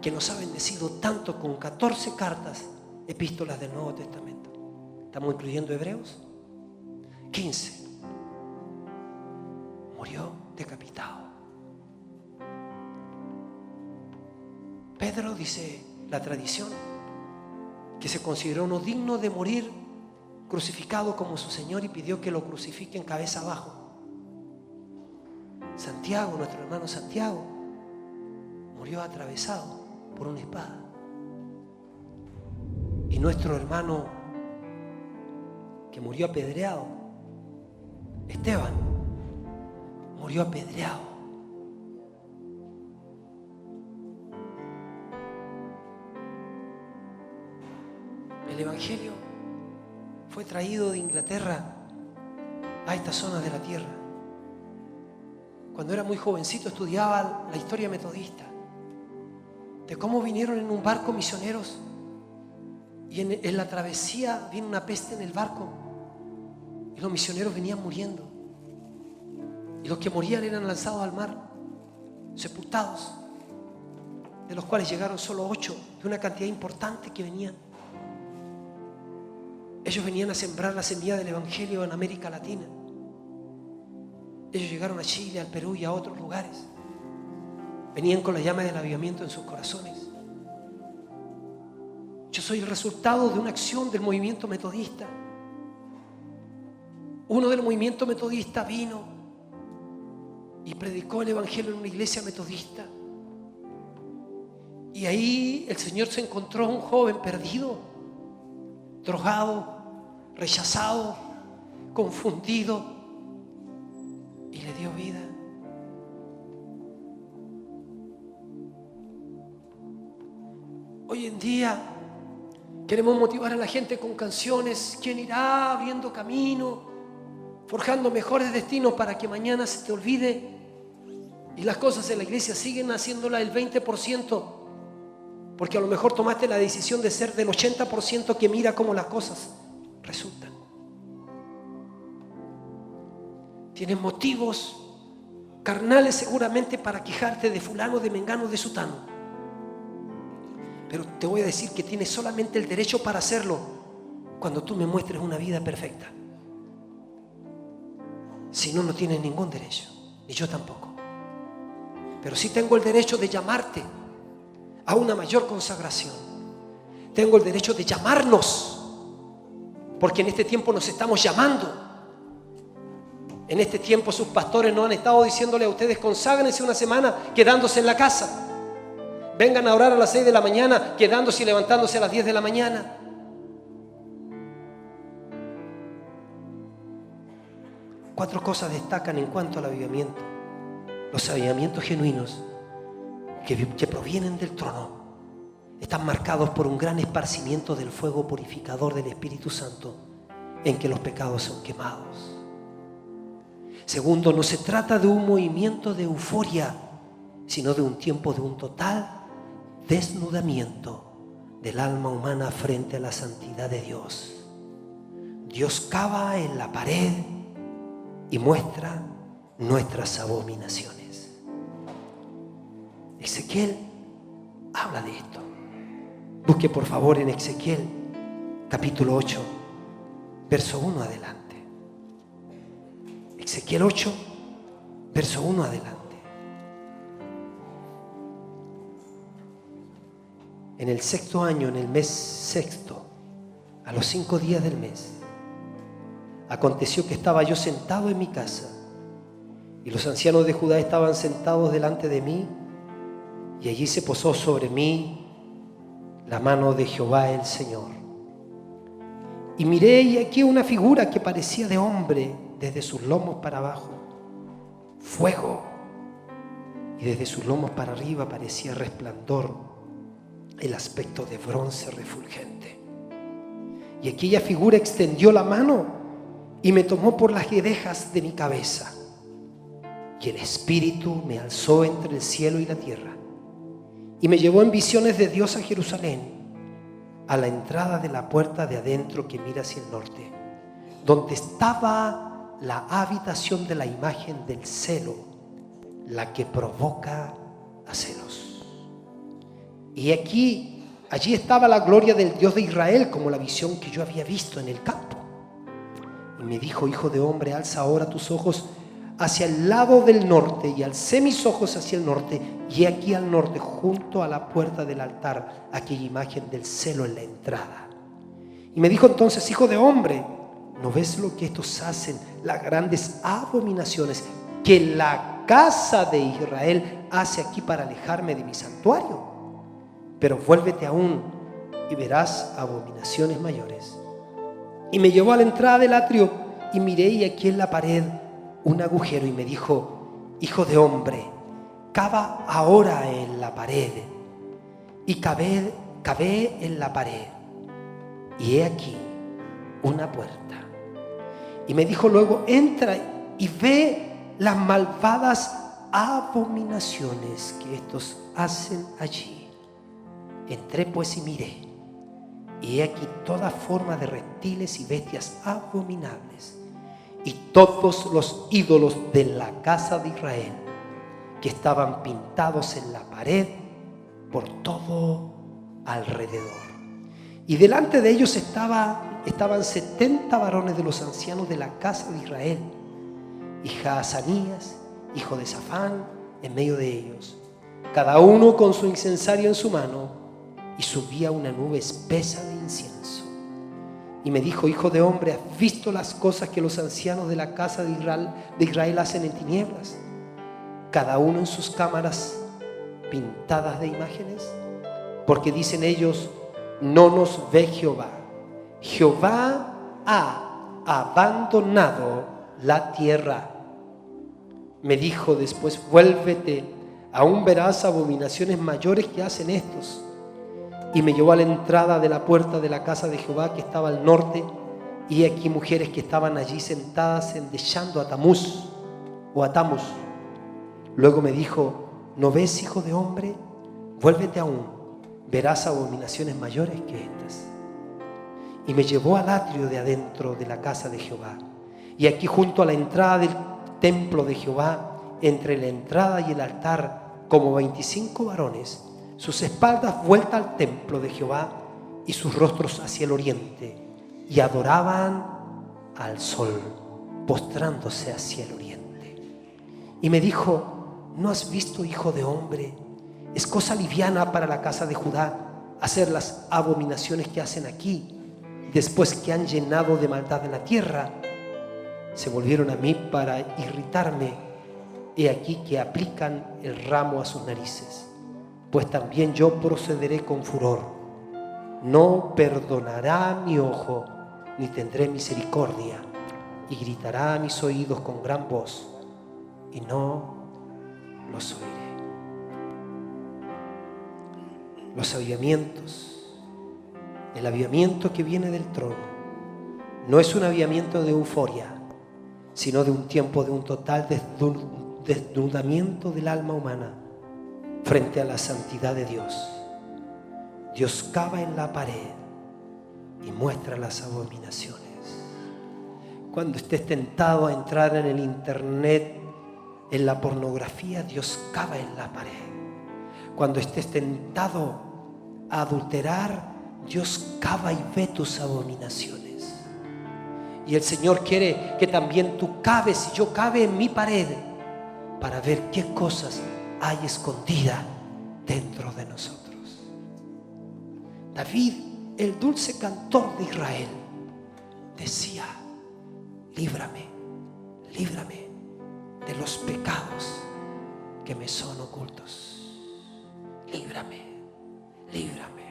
que nos ha bendecido tanto con 14 cartas, epístolas del Nuevo Testamento. ¿Estamos incluyendo Hebreos? 15. Murió decapitado. Pedro, dice la tradición, que se consideró no digno de morir crucificado como su Señor y pidió que lo crucifiquen cabeza abajo. Santiago, nuestro hermano Santiago, murió atravesado por una espada. Y nuestro hermano que murió apedreado, Esteban, murió apedreado. El Evangelio fue traído de Inglaterra a estas zonas de la tierra. Cuando era muy jovencito estudiaba la historia metodista, de cómo vinieron en un barco misioneros y en la travesía vino una peste en el barco y los misioneros venían muriendo, y los que morían eran lanzados al mar, sepultados, de los cuales llegaron solo 8 de una cantidad importante que venían. Ellos venían a sembrar la semilla del Evangelio en América Latina. Ellos llegaron a Chile, al Perú y a otros lugares. Venían con la llama del avivamiento en sus corazones. Yo soy el resultado de una acción del movimiento metodista. Uno del movimiento metodista vino y predicó el Evangelio en una iglesia metodista. Y ahí el Señor se encontró a un joven perdido, drogado, rechazado, confundido, y le dio vida. Hoy en día queremos motivar a la gente con canciones. ¿Quién irá abriendo camino, forjando mejores destinos para que mañana se te olvide? Y las cosas en la iglesia siguen haciéndola el 20%, porque a lo mejor tomaste la decisión de ser del 80% que mira cómo las cosas resultan. Tienes motivos carnales seguramente para quejarte de fulano, de mengano, de sutano. Pero te voy a decir que tienes solamente el derecho para hacerlo cuando tú me muestres una vida perfecta. Si no, no tienes ningún derecho, ni yo tampoco. Pero sí tengo el derecho de llamarte a una mayor consagración. Tengo el derecho de llamarnos, porque en este tiempo nos estamos llamando. En este tiempo sus pastores no han estado diciéndole a ustedes: conságrense una semana quedándose en la casa, vengan a orar a las 6 de la mañana quedándose y levantándose a las 10 de la mañana. Cuatro cosas destacan en cuanto al avivamiento. Los avivamientos genuinos que provienen del trono están marcados por un gran esparcimiento del fuego purificador del Espíritu Santo, en que los pecados son quemados. Segundo, no se trata de un movimiento de euforia, sino de un tiempo de un total desnudamiento del alma humana frente a la santidad de Dios. Dios cava en la pared y muestra nuestras abominaciones. Ezequiel habla de esto. Busque por favor en Ezequiel capítulo 8, verso 1 adelante. Ezequiel 8, verso 1 adelante. En el 6º año, en el mes 6º, a los 5 días del mes, aconteció que estaba yo sentado en mi casa, y los ancianos de Judá estaban sentados delante de mí, y allí se posó sobre mí la mano de Jehová el Señor. Y miré, y aquí una figura que parecía de hombre, desde sus lomos para abajo, fuego, y desde sus lomos para arriba parecía resplandor, el aspecto de bronce refulgente. Y aquella figura extendió la mano y me tomó por las guedejas de mi cabeza, y el Espíritu me alzó entre el cielo y la tierra, y me llevó en visiones de Dios a Jerusalén, a la entrada de la puerta de adentro que mira hacia el norte, donde estaba la habitación de la imagen del celo, la que provoca a celos. Y allí estaba la gloria del Dios de Israel, como la visión que yo había visto en el campo. Y me dijo: hijo de hombre, alza ahora tus ojos hacia el lado del norte. Y alcé mis ojos hacia el norte, y aquí al norte, junto a la puerta del altar, aquella imagen del celo en la entrada. Y me dijo entonces: hijo de hombre, ¿no ves lo que estos hacen, las grandes abominaciones que la la casa de Israel hace aquí para alejarme de mi santuario? Pero vuélvete aún y verás abominaciones mayores. Y me llevó a la entrada del atrio y miré, y aquí en la pared un agujero, y me dijo: hijo de hombre, cava ahora en la pared. Y cavé en la pared, y he aquí una puerta. Y me dijo luego: entra y ve las malvadas abominaciones que estos hacen allí. Entré pues y miré, y he aquí toda forma de reptiles y bestias abominables, y todos los ídolos de la casa de Israel, que estaban pintados en la pared por todo alrededor. Y delante de ellos estaban 70 varones de los ancianos de la casa de Israel, y Jaazanías, hijo de Safán, en medio de ellos, cada uno con su incensario en su mano, y subía una nube espesa de incienso. Y me dijo: hijo de hombre, ¿has visto las cosas que los ancianos de la casa de Israel hacen en tinieblas? Cada uno en sus cámaras pintadas de imágenes. Porque dicen ellos: no nos ve Jehová. Jehová ha abandonado la tierra. Me dijo después: vuélvete, aún verás abominaciones mayores que hacen estos. Y me llevó a la entrada de la puerta de la casa de Jehová, que estaba al norte, y aquí mujeres que estaban allí sentadas endechando a Tamuz o a Tamuz. Luego me dijo: ¿no ves, hijo de hombre? Vuélvete aún, verás abominaciones mayores que estas. Y me llevó al atrio de adentro de la casa de Jehová, y aquí junto a la entrada del templo de Jehová, entre la entrada y el altar, como 25 varones, sus espaldas vueltas al templo de Jehová y sus rostros hacia el oriente, y adoraban al sol, postrándose hacia el oriente. Y me dijo: ¿no has visto, hijo de hombre? Es cosa liviana para la casa de Judá hacer las abominaciones que hacen aquí, después que han llenado de maldad en la tierra. Se volvieron a mí para irritarme. He aquí que aplican el ramo a sus narices. Pues también yo procederé con furor. No perdonará mi ojo, ni tendré misericordia, y gritará a mis oídos con gran voz, y no los oiré. Los avivamientos, el avivamiento que viene del trono, no es un avivamiento de euforia, sino de un tiempo de un total desnudamiento del alma humana frente a la santidad de Dios. Dios cava en la pared y muestra las abominaciones. Cuando estés tentado a entrar en el internet, en la pornografía, Dios cava en la pared. Cuando estés tentado a adulterar, Dios cava y ve tus abominaciones. Y el Señor quiere que también tú caves y yo cabe en mi pared para ver qué cosas hay escondida dentro de nosotros. David, el dulce cantor de Israel, decía: líbrame, líbrame de los pecados que me son ocultos. Líbrame, líbrame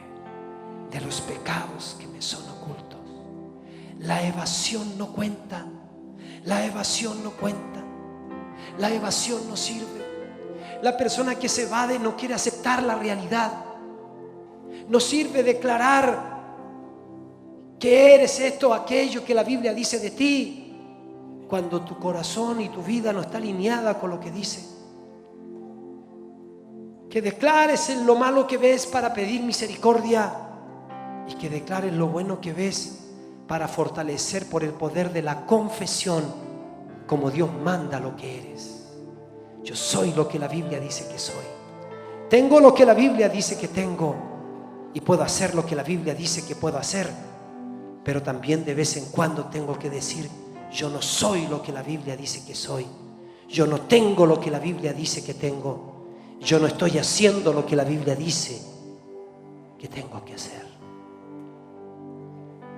de los pecados que me son ocultos. La evasión no cuenta, la evasión no cuenta, la evasión no sirve. La persona que se evade no quiere aceptar la realidad. No sirve declarar que eres esto o aquello que la Biblia dice de ti, cuando tu corazón y tu vida no está alineada con lo que dice. Que declares en lo malo que ves para pedir misericordia, y que declares lo bueno que ves para fortalecer por el poder de la confesión, como Dios manda lo que eres. Yo soy lo que la Biblia dice que soy. Tengo lo que la Biblia dice que tengo, y puedo hacer lo que la Biblia dice que puedo hacer. Pero también de vez en cuando tengo que decir: yo no soy lo que la Biblia dice que soy. Yo no tengo lo que la Biblia dice que tengo. Yo no estoy haciendo lo que la Biblia dice que tengo que hacer.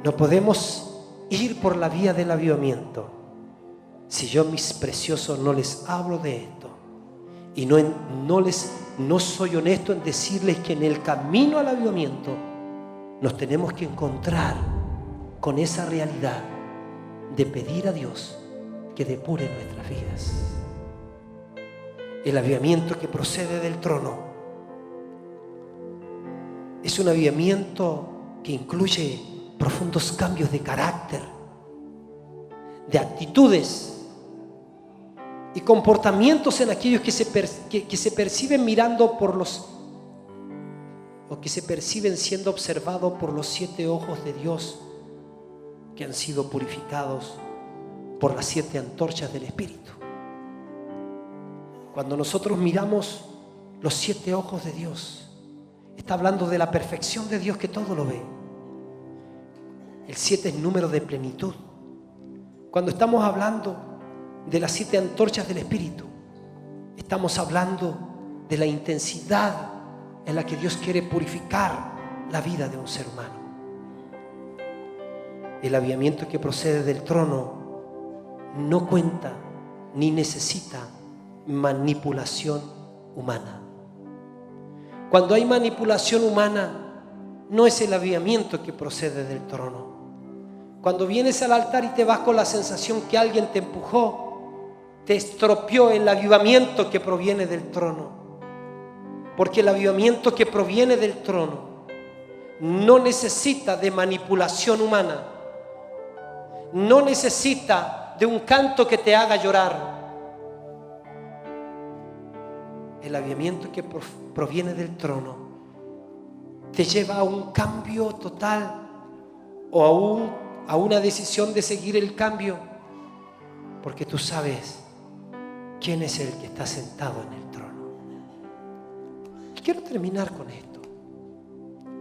No podemos ir por la vía del avivamiento si yo, mis preciosos, no les hablo de esto. Y no soy honesto en decirles que en el camino al avivamiento nos tenemos que encontrar con esa realidad de pedir a Dios que depure nuestras vidas. El avivamiento que procede del trono es un avivamiento que incluye profundos cambios de carácter, de actitudes y comportamientos en aquellos que se perciben mirando por los, o que se perciben siendo observados por los 7 ojos de Dios, que han sido purificados por las 7 antorchas del Espíritu. Cuando nosotros miramos los 7 ojos de Dios, está hablando de la perfección de Dios que todo lo ve. El 7 es número de plenitud. Cuando estamos hablando de las 7 antorchas del Espíritu, estamos hablando de la intensidad en la que Dios quiere purificar la vida de un ser humano. El avivamiento que procede del trono no cuenta ni necesita manipulación humana. Cuando hay manipulación humana, no es el avivamiento que procede del trono. Cuando vienes al altar y te vas con la sensación que alguien te empujó, te estropeó el avivamiento que proviene del trono. Porque el avivamiento que proviene del trono no necesita de manipulación humana. No necesita de un canto que te haga llorar. El avivamiento que proviene del trono te lleva a un cambio total o a una decisión de seguir el cambio, porque tú sabes quién es el que está sentado en el trono. Y quiero terminar con esto,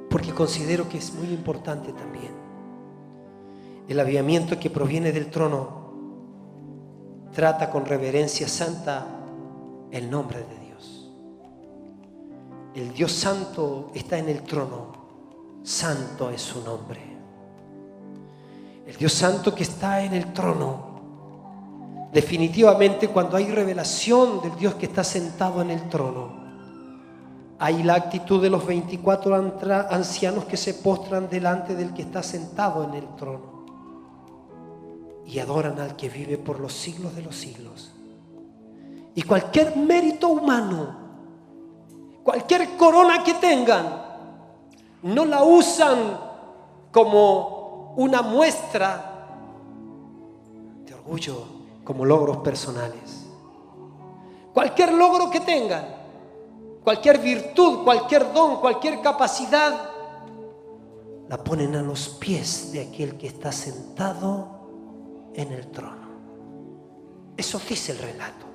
porque considero que es muy importante también. El avivamiento que proviene del trono trata con reverencia santa el nombre de Dios. El Dios santo está en el trono, santo es su nombre. El Dios santo que está en el trono, definitivamente cuando hay revelación del Dios que está sentado en el trono, hay la actitud de los 24 ancianos que se postran delante del que está sentado en el trono y adoran al que vive por los siglos de los siglos. Y cualquier mérito humano, cualquier corona que tengan, no la usan como una muestra de orgullo, como logros personales. Cualquier logro que tengan, cualquier virtud, cualquier don, cualquier capacidad, la ponen a los pies de aquel que está sentado en el trono. Eso dice el relato.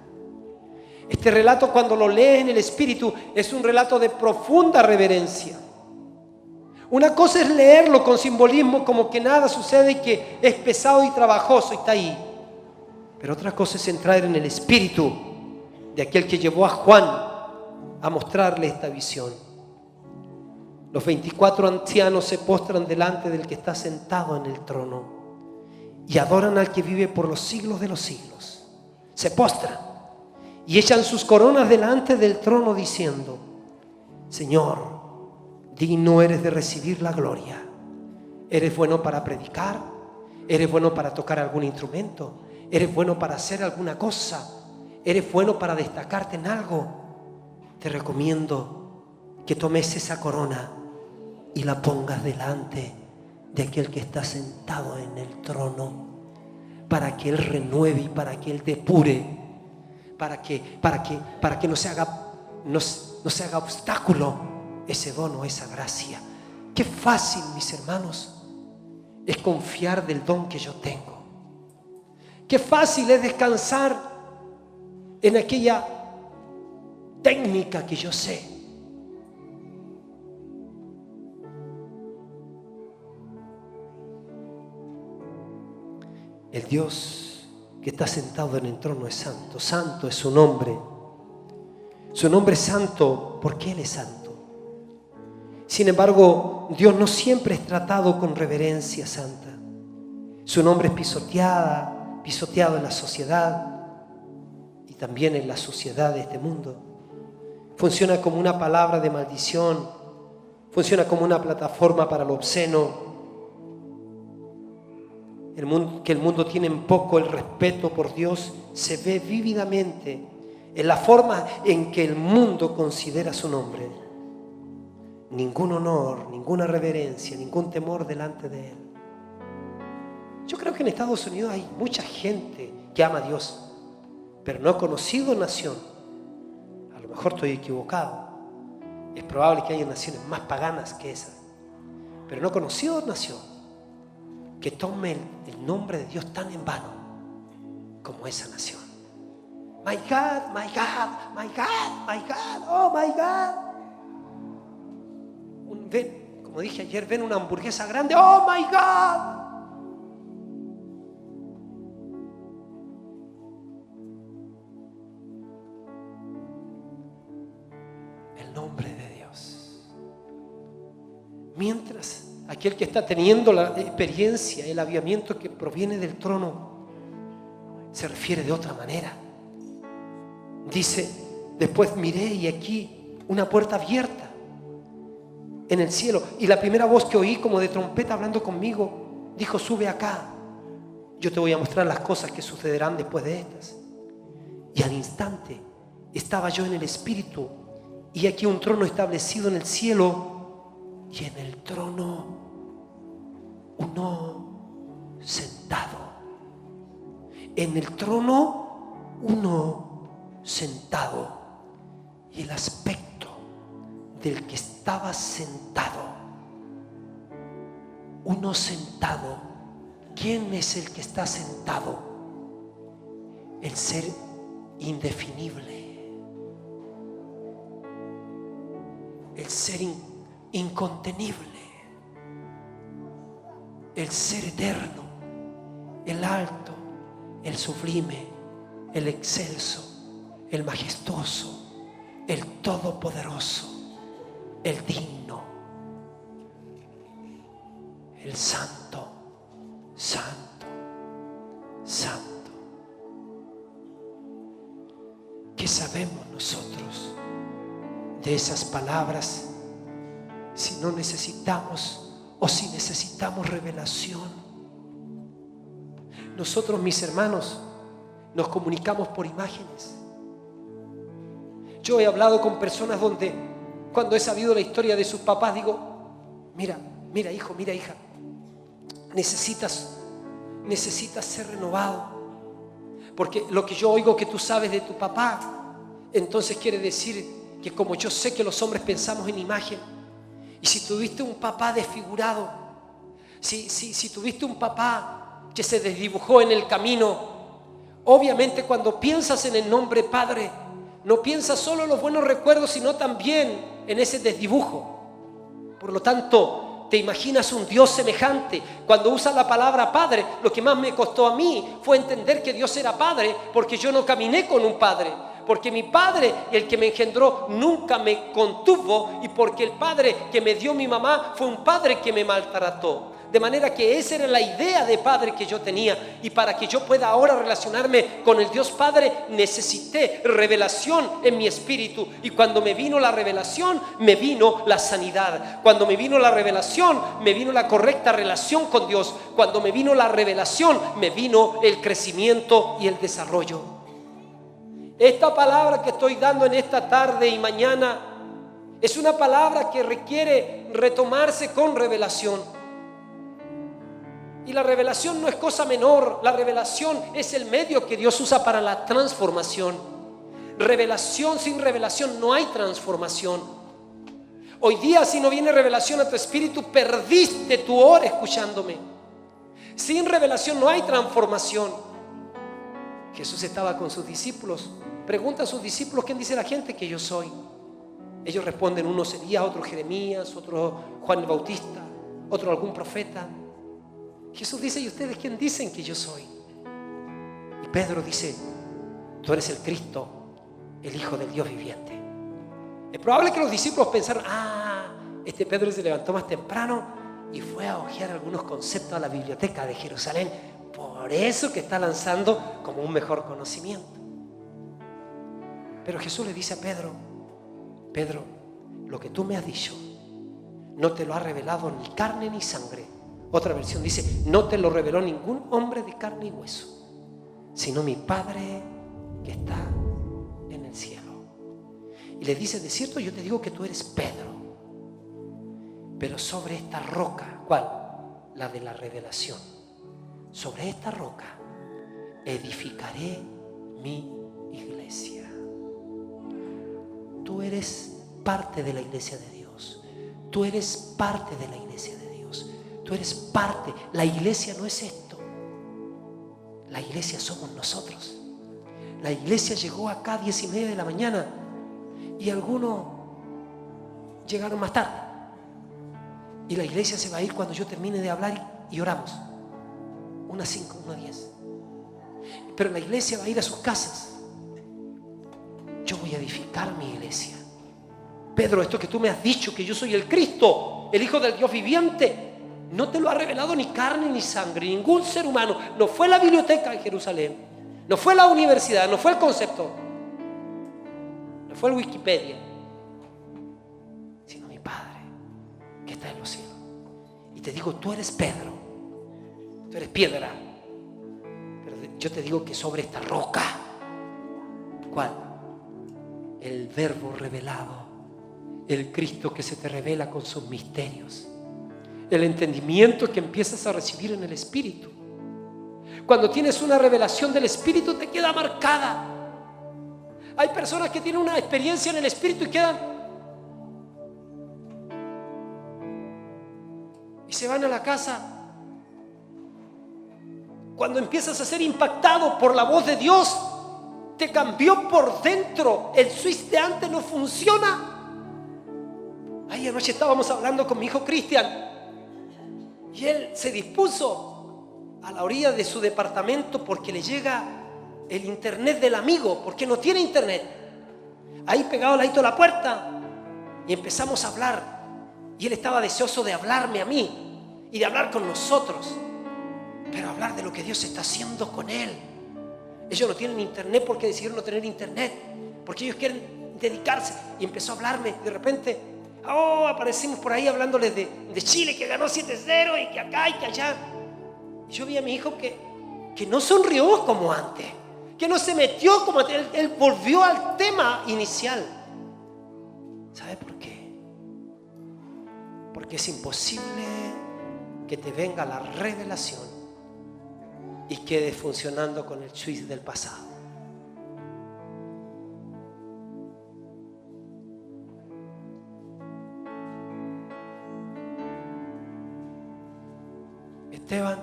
Este relato, cuando lo lees en el Espíritu, es un relato de profunda reverencia. Una cosa es leerlo con simbolismo como que nada sucede y que es pesado y trabajoso y está ahí. Pero otra cosa es entrar en el espíritu de aquel que llevó a Juan a mostrarle esta visión. Los 24 ancianos se postran delante del que está sentado en el trono y adoran al que vive por los siglos de los siglos. Se postran y echan sus coronas delante del trono diciendo: Señor, digno eres de recibir la gloria. Eres bueno para predicar, eres bueno para tocar algún instrumento, eres bueno para hacer alguna cosa, eres bueno para destacarte en algo. Te recomiendo que tomes esa corona y la pongas delante de aquel que está sentado en el trono, para que Él renueve y para que Él depure, para que no se haga obstáculo ese don o esa gracia. Qué fácil, mis hermanos, es confiar del don que yo tengo. Qué fácil es descansar en aquella técnica que yo sé. El Dios que está sentado en el trono es santo. Santo es su nombre. Su nombre es santo porque Él es santo. Sin embargo, Dios no siempre es tratado con reverencia santa. Su nombre es pisoteado en la sociedad y también en la sociedad de este mundo. funciona como una palabra de maldición, funciona como una plataforma para lo obsceno. Que el mundo tiene en poco el respeto por Dios se ve vívidamente en la forma en que el mundo considera su nombre. Ningún honor, ninguna reverencia, ningún temor delante de Él. Yo creo que en Estados Unidos hay mucha gente que ama a Dios, pero no ha conocido nación. A lo mejor estoy equivocado. Es probable que haya naciones más paganas que esas, pero no he conocido nación que tome el nombre de Dios tan en vano como esa nación. My God, my God, my God, my God, oh my God. Como dije ayer, ven una hamburguesa grande, oh my God. El nombre de Dios. Mientras aquel que está teniendo la experiencia, el avivamiento que proviene del trono, se refiere de otra manera. Dice, después miré y aquí una puerta abierta en el cielo. Y la primera voz que oí como de trompeta hablando conmigo, dijo, sube acá. Yo te voy a mostrar las cosas que sucederán después de estas. Y al instante estaba yo en el Espíritu, y aquí un trono establecido en el cielo, y en el trono uno sentado. En el trono uno sentado. Y el aspecto del que estaba sentado. Uno sentado. ¿Quién es el que está sentado? El ser indefinible. El ser incontenible. El ser eterno, el alto, el sublime, el excelso, el majestuoso, el todopoderoso, el digno, el santo, santo, santo. ¿Qué sabemos nosotros de esas palabras si no necesitamos o si necesitamos revelación? Nosotros, mis hermanos, nos comunicamos por imágenes. Yo he hablado con personas donde, cuando he sabido la historia de sus papás, digo, mira hijo, mira hija, necesitas ser renovado, porque lo que yo oigo que tú sabes de tu papá, entonces quiere decir que como yo sé que los hombres pensamos en imagen, y si tuviste un papá desfigurado, si tuviste un papá que se desdibujó en el camino, obviamente cuando piensas en el nombre Padre, no piensas solo en los buenos recuerdos, sino también en ese desdibujo. Por lo tanto, te imaginas un Dios semejante. Cuando usas la palabra Padre, lo que más me costó a mí fue entender que Dios era Padre, porque yo no caminé con un Padre. Porque mi padre, el que me engendró, nunca me contuvo, y porque el padre que me dio mi mamá fue un padre que me maltrató. De manera que esa era la idea de padre que yo tenía, y para que yo pueda ahora relacionarme con el Dios Padre necesité revelación en mi espíritu, y cuando me vino la revelación me vino la sanidad. Cuando me vino la revelación me vino la correcta relación con Dios. Cuando me vino la revelación me vino el crecimiento y el desarrollo. Esta palabra que estoy dando en esta tarde y mañana es una palabra que requiere retomarse con revelación. Y la revelación no es cosa menor. La revelación es el medio que Dios usa para la transformación. Revelación, sin revelación no hay transformación. Hoy día, si no viene revelación a tu espíritu, perdiste tu hora escuchándome. Sin revelación no hay transformación. Jesús estaba con sus discípulos. Pregunta a sus discípulos: ¿quién dice la gente que yo soy? Ellos responden: uno Elías, otro Jeremías, otro Juan el Bautista, otro algún profeta. Jesús dice: ¿y ustedes quién dicen que yo soy? Y Pedro dice: tú eres el Cristo, el Hijo del Dios viviente. Es probable que los discípulos pensaron: este Pedro se levantó más temprano y fue a hojear algunos conceptos a la biblioteca de Jerusalén, por eso que está lanzando como un mejor conocimiento. Pero Jesús le dice a Pedro: Pedro, lo que tú me has dicho no te lo ha revelado ni carne ni sangre. Otra versión dice, no te lo reveló ningún hombre de carne y hueso, sino mi Padre que está en el cielo. Y le dice, de cierto yo te digo que tú eres Pedro, pero sobre esta roca, ¿cuál? La de la revelación. Sobre esta roca edificaré mi iglesia. Tú eres parte de la iglesia de Dios. Tú eres parte de la iglesia de Dios. Tú eres parte. La iglesia no es esto. La iglesia somos nosotros. La iglesia llegó acá a 10:30 de la mañana y algunos llegaron más tarde. Y la iglesia se va a ir cuando yo termine de hablar y oramos. 1:05, 1:10. Pero la iglesia va a ir a sus casas. Yo voy a edificar mi iglesia. Pedro, esto que tú me has dicho, que yo soy el Cristo, el Hijo del Dios viviente, no te lo ha revelado ni carne ni sangre, ningún ser humano. No fue la biblioteca en Jerusalén, no fue la universidad, no fue el concepto, no fue el Wikipedia, sino mi Padre que está en los cielos. Y te digo, tú eres Pedro, tú eres piedra, pero yo te digo que sobre esta roca, ¿cuál? El Verbo revelado, el Cristo que se te revela con sus misterios, el entendimiento que empiezas a recibir en el Espíritu. Cuando tienes una revelación del Espíritu te queda marcada. Hay personas que tienen una experiencia en el Espíritu y quedan y se van a la casa. Cuando empiezas a ser impactado por la voz de Dios, te cambió por dentro. El switch de antes no funciona. Ayer anoche estábamos hablando con mi hijo Cristian y él se dispuso a la orilla de su departamento porque le llega el internet del amigo, porque no tiene internet. Ahí pegado al ladito de la puerta y empezamos a hablar y él estaba deseoso de hablarme a mí y de hablar con nosotros, pero hablar de lo que Dios está haciendo con él. Ellos no tienen internet porque decidieron no tener internet, porque ellos quieren dedicarse. Y empezó a hablarme. De repente, aparecimos por ahí hablándoles de Chile, que ganó 7-0 y que acá y que allá. Y yo vi a mi hijo que no sonrió como antes, que no se metió como antes. Él volvió al tema inicial. ¿Sabe por qué? Porque es imposible que te venga la revelación y quedes funcionando con el switch del pasado. Esteban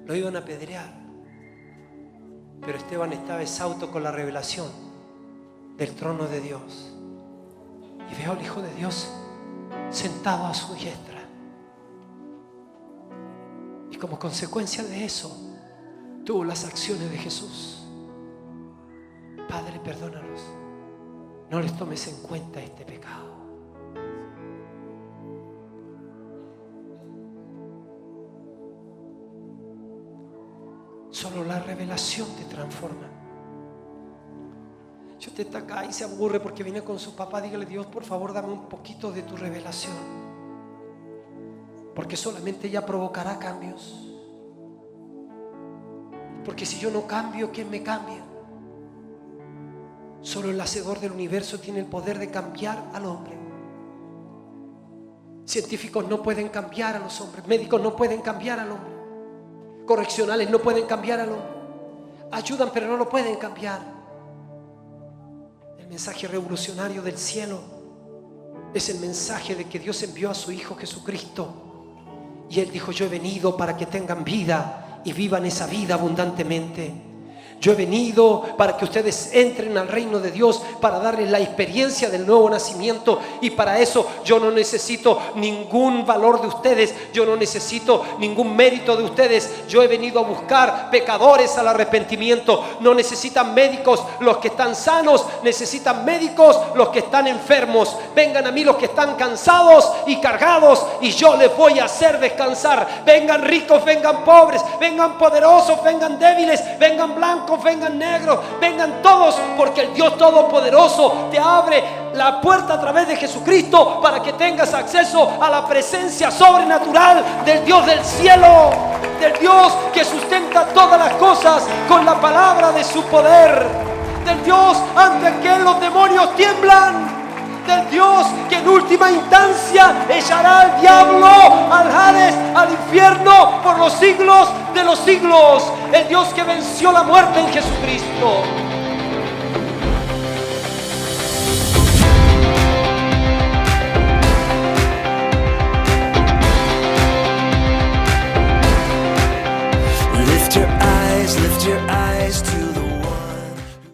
lo iban a apedrear, pero Esteban estaba exhausto con la revelación del trono de Dios. Y veo al Hijo de Dios sentado a su diestra. Y como consecuencia de eso, tuvo las acciones de Jesús. Padre, perdónalos. No les tomes en cuenta este pecado. Solo la revelación te transforma. Si usted está acá y se aburre porque viene con su papá, dígale: Dios, por favor, dame un poquito de tu revelación. Porque solamente ella provocará cambios. Porque si yo no cambio, ¿quién me cambia? Solo el hacedor del universo tiene el poder de cambiar al hombre. Científicos no pueden cambiar a los hombres. Médicos no pueden cambiar al hombre. Correccionales no pueden cambiar al hombre. Ayudan, pero no lo pueden cambiar. El mensaje revolucionario del cielo es el mensaje de que Dios envió a su Hijo Jesucristo. Y Él dijo: yo he venido para que tengan vida y vivan esa vida abundantemente. Yo he venido para que ustedes entren al reino de Dios, para darles la experiencia del nuevo nacimiento. Y para eso yo no necesito ningún valor de ustedes. Yo no necesito ningún mérito de ustedes. Yo he venido a buscar pecadores al arrepentimiento. No necesitan médicos los que están sanos, necesitan médicos los que están enfermos. Vengan a mí los que están cansados y cargados, y yo les voy a hacer descansar. Vengan ricos, vengan pobres, vengan poderosos, vengan débiles, vengan blancos, blancos, vengan negros, vengan todos, porque el Dios Todopoderoso te abre la puerta a través de Jesucristo para que tengas acceso a la presencia sobrenatural del Dios del cielo, del Dios que sustenta todas las cosas con la palabra de su poder, del Dios ante que los demonios tiemblan, del Dios que en última instancia echará al diablo, al Hades, al infierno por los siglos de los siglos, el Dios que venció la muerte en Jesucristo.